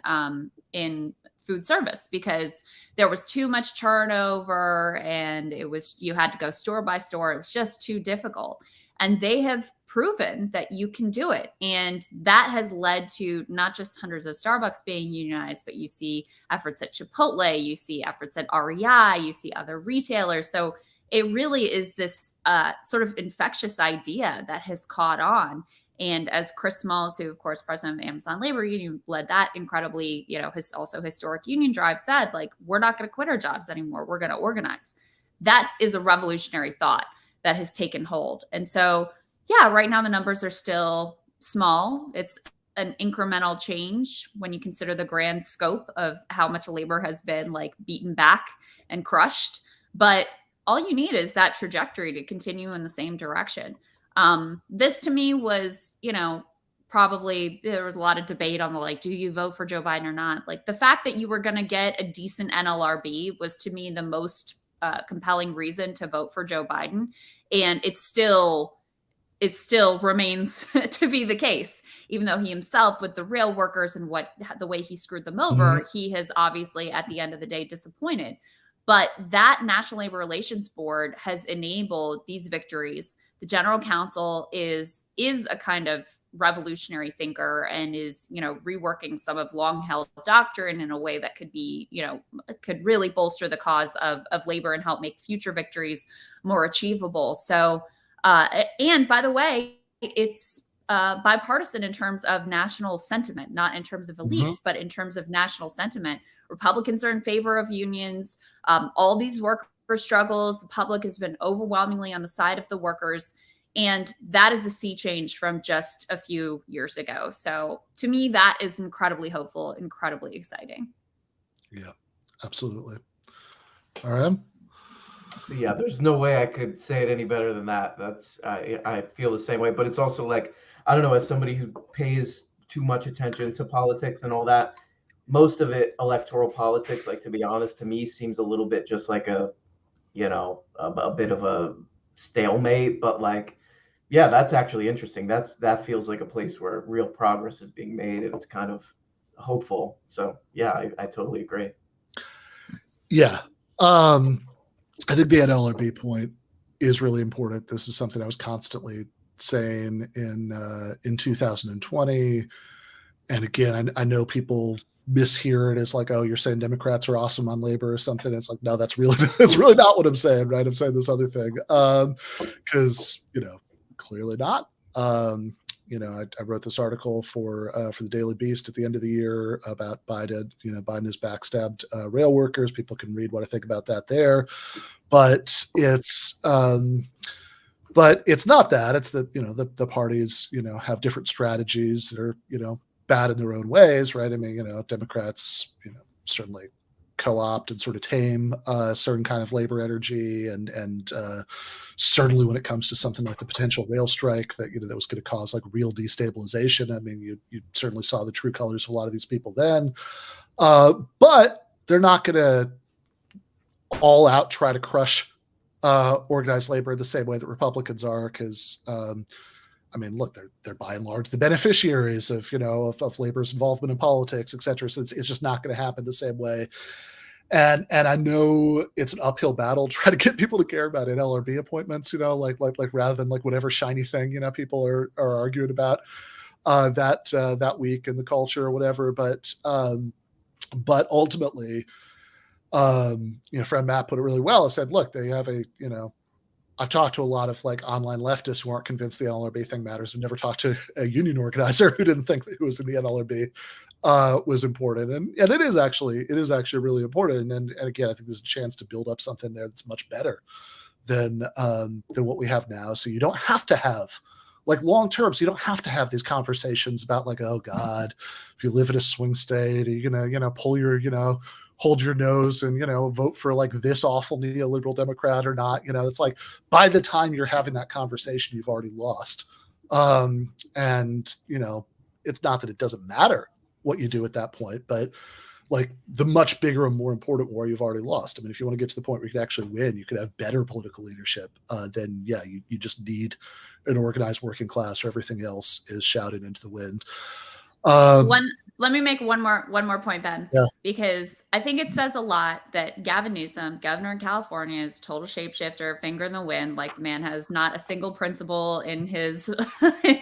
food service because there was too much turnover and you had to go store by store. It was just too difficult. And they have proven that you can do it. And that has led to not just hundreds of Starbucks being unionized, but you see efforts at Chipotle, you see efforts at REI, you see other retailers. So it really is this sort of infectious idea that has caught on. And as Chris Smalls, who, of course, president of the Amazon Labor Union, led that incredibly, his also historic union drive, said, we're not going to quit our jobs anymore. We're going to organize. That is a revolutionary thought that has taken hold. And so, yeah, right now the numbers are still small. It's an incremental change when you consider the grand scope of how much labor has been beaten back and crushed. But all you need is that trajectory to continue in the same direction. This to me was, probably there was a lot of debate on the, like, do you vote for Joe Biden or not? Like, the fact that you were going to get a decent NLRB was to me the most compelling reason to vote for Joe Biden. And it still remains to be the case, even though he himself, with the rail workers and the way he screwed them over, he has obviously at the end of the day disappointed. But that National Labor Relations Board has enabled these victories. The general counsel is a kind of revolutionary thinker and is, reworking some of long-held doctrine in a way that could be, could really bolster the cause of labor and help make future victories more achievable. So, and by the way, it's bipartisan in terms of national sentiment, not in terms of elites, but in terms of national sentiment. Republicans are in favor of unions. All these worker struggles, the public has been overwhelmingly on the side of the workers. And that is a sea change from just a few years ago. So to me, that is incredibly hopeful, incredibly exciting. Yeah, absolutely. RM? Yeah, there's no way I could say it any better than that. That's I feel the same way, but it's also like, I don't know, as somebody who pays too much attention to politics and all that, most of it, electoral politics, like, to be honest, to me seems a little bit just like a bit of a stalemate. But like, yeah, that's actually interesting. That feels like a place where real progress is being made, and it's kind of hopeful. So yeah, I totally agree. Yeah. I think the NLRB point is really important. This is something I was constantly saying in 2020. And again, I know people mishear it as like, oh, you're saying Democrats are awesome on labor or something. It's like, no, that's really not what I'm saying, right? I'm saying this other thing. Because, clearly not. I wrote this article for the Daily Beast at the end of the year about Biden. Biden has backstabbed rail workers. People can read what I think about that there. But it's not that. It's that the parties have different strategies that are bad in their own ways, right? I mean, Democrats certainly co-opt and sort of tame a certain kind of labor energy, and certainly when it comes to something like the potential rail strike that that was going to cause like real destabilization. I mean, you certainly saw the true colors of a lot of these people then, but they're not going to all out try to crush organized labor the same way that Republicans are, because I mean, look, they're by and large the beneficiaries of of labor's involvement in politics, et cetera. So it's just not going to happen the same way. And I know it's an uphill battle trying to get people to care about NLRB appointments, like rather than like whatever shiny thing people are arguing about that week in the culture or whatever. But ultimately, friend Matt put it really well. He said, look, they have I've talked to a lot of like online leftists who aren't convinced the NLRB thing matters. I've never talked to a union organizer who didn't think that who was in the NLRB was important. And it is actually really important. And again, I think there's a chance to build up something there that's much better than what we have now. So you don't have to have like long term. So you don't have to have these conversations about like, oh God, if you live in a swing state, are you gonna pull your hold your nose and vote for like this awful neoliberal Democrat or not. It's like by the time you're having that conversation, you've already lost. And it's not that it doesn't matter what you do at that point, but like the much bigger and more important war you've already lost. I mean, if you want to get to the point where you could actually win, you could have better political leadership. Then yeah, you just need an organized working class, or everything else is shouted into the wind. Let me make one more point, Ben, because I think it says a lot that Gavin Newsom, governor of California, is total shapeshifter, finger in the wind. Like, the man has not a single principle in his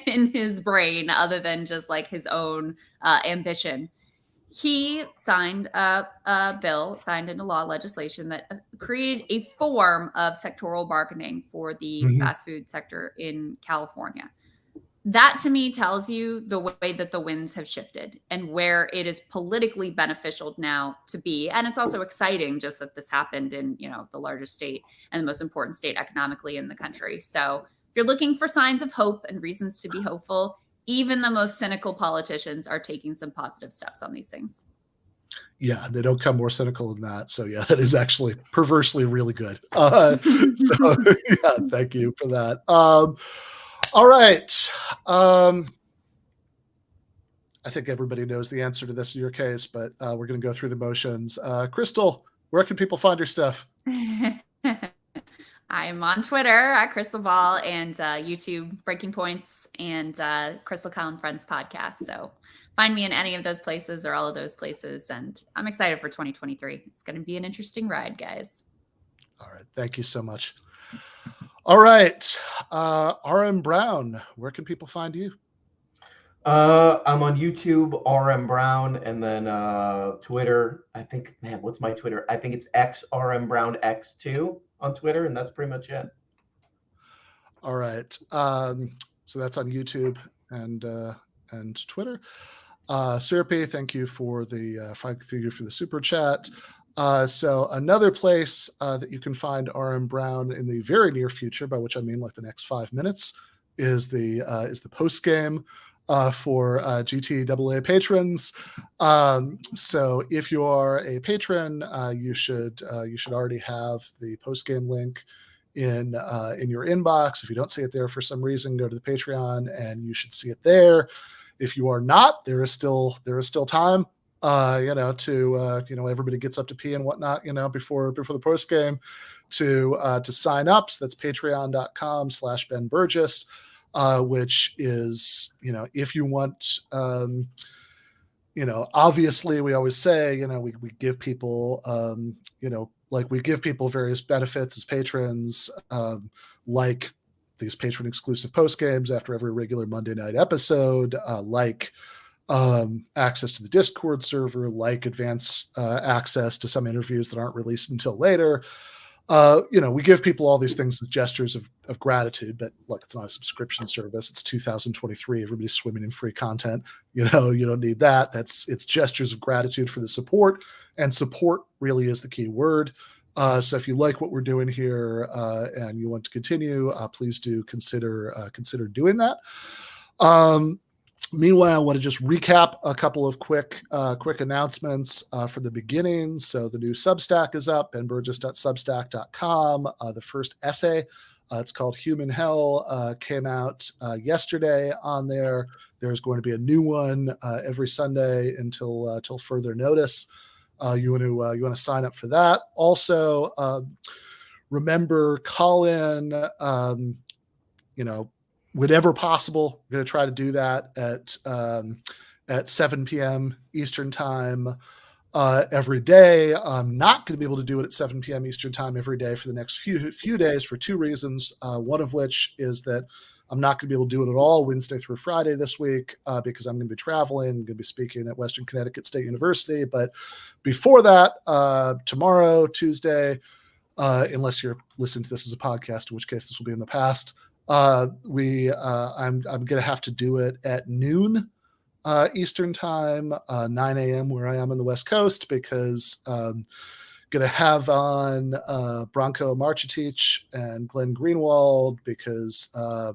in his brain other than just like his own ambition. He signed a bill, signed into law legislation that created a form of sectoral bargaining for the fast food sector in California. That to me tells you the way that the winds have shifted and where it is politically beneficial now to be. And it's also exciting just that this happened in, the largest state and the most important state economically in the country. So if you're looking for signs of hope and reasons to be hopeful, even the most cynical politicians are taking some positive steps on these things. Yeah, they don't come more cynical than that. So yeah, that is actually perversely really good. So yeah, thank you for that. All right. I think everybody knows the answer to this in your case, but we're going to go through the motions. Krystal, where can people find your stuff? I'm on Twitter at Krystal Ball and YouTube Breaking Points and Krystal Callin Friends podcast. So find me in any of those places or all of those places. And I'm excited for 2023. It's going to be an interesting ride, guys. All right. Thank you so much. All right. RM Brown, where can people find you? I'm on YouTube, RM Brown, and then Twitter. I think, man, what's my Twitter? I think it's XRM Brown X2 on Twitter, and that's pretty much it. All right. So that's on YouTube and Twitter. Syrupy, thank you for the super chat. So another place that you can find RM Brown in the very near future, by which I mean like the next 5 minutes, is the postgame for GTAA patrons. So if you are a patron, you should already have the postgame link in your inbox. If you don't see it there for some reason, go to the Patreon and you should see it there. If you are not, there is still time. Everybody gets up to pee and whatnot, before the post game to sign up. So that's patreon.com/Ben Burgess, which is, if you want, obviously we always say, we give people, we give people various benefits as patrons, like these patron exclusive post games after every regular Monday night episode, access to the Discord server, like advance access to some interviews that aren't released until later. We give people all these things as gestures of gratitude, but look, it's not a subscription service. It's 2023. Everybody's swimming in free content. You don't need that. It's gestures of gratitude for the support, and support really is the key word. So if you like what we're doing here and you want to continue, please do consider doing that. Meanwhile, I want to just recap a couple of quick announcements for the beginning. So the new Substack is up, benburgess.substack.com. The first essay, it's called Hume in Hell, came out yesterday on there. There's going to be a new one every Sunday until further notice. You want to sign up for that. Also, remember Callin, whenever possible, I'm going to try to do that at 7 p.m. Eastern time every day. I'm not going to be able to do it at 7 p.m. Eastern time every day for the next few days for two reasons. One of which is that I'm not going to be able to do it at all Wednesday through Friday this week because I'm going to be traveling. I'm going to be speaking at Western Connecticut State University. But before that, tomorrow, Tuesday, unless you're listening to this as a podcast, in which case this will be in the past, I'm going to have to do it at noon Eastern time, 9 a.m. where I am on the West Coast, because going to have on Branko Marcetic and Glenn Greenwald, because a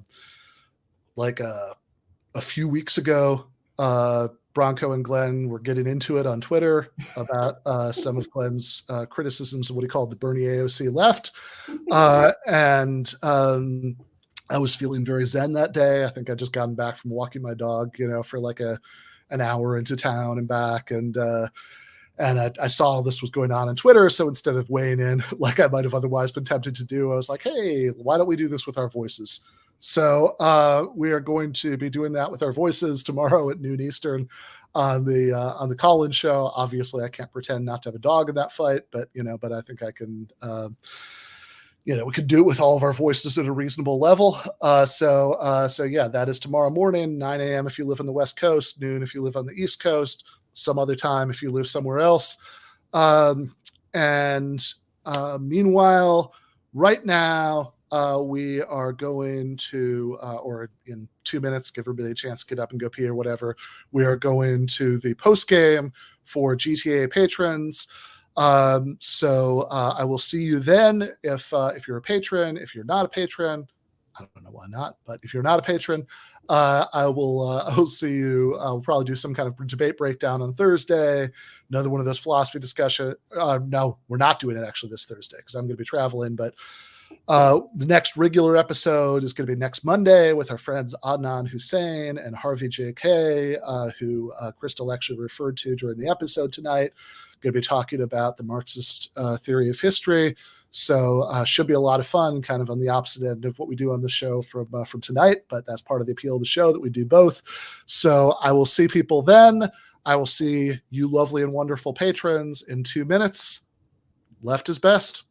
few weeks ago, Branko and Glenn were getting into it on Twitter about some of Glenn's criticisms of what he called the Bernie AOC left. And I was feeling very zen that day. I think I'd just gotten back from walking my dog, for like an hour into town and back. And I saw this was going on Twitter. So instead of weighing in like I might have otherwise been tempted to do, I was like, hey, why don't we do this with our voices? So we are going to be doing that with our voices tomorrow at noon Eastern on the Callin show. Obviously, I can't pretend not to have a dog in that fight, but I think I can. We could do it with all of our voices at a reasonable level. So yeah, that is tomorrow morning, 9 a.m. if you live on the West Coast, noon if you live on the East Coast, some other time if you live somewhere else. Meanwhile, right now, we are going to, or in 2 minutes, give everybody a chance to get up and go pee or whatever, we are going to the post game for GTAA patrons. So I will see you then if you're a patron. If you're not a patron, I don't know why not, but if you're not a patron, I will see you. I'll probably do some kind of debate breakdown on Thursday. Another one of those philosophy discussion. No, we're not doing it actually this Thursday because I'm going to be traveling, but The next regular episode is going to be next Monday with our friends Adnan Hussein and Harvey J.K., who Krystal actually referred to during the episode tonight. Going to be talking about the Marxist theory of history. So should be a lot of fun, kind of on the opposite end of what we do on the show from tonight, but that's part of the appeal of the show, that we do both. So I will see people then. I will see you lovely and wonderful patrons in 2 minutes. Left is best.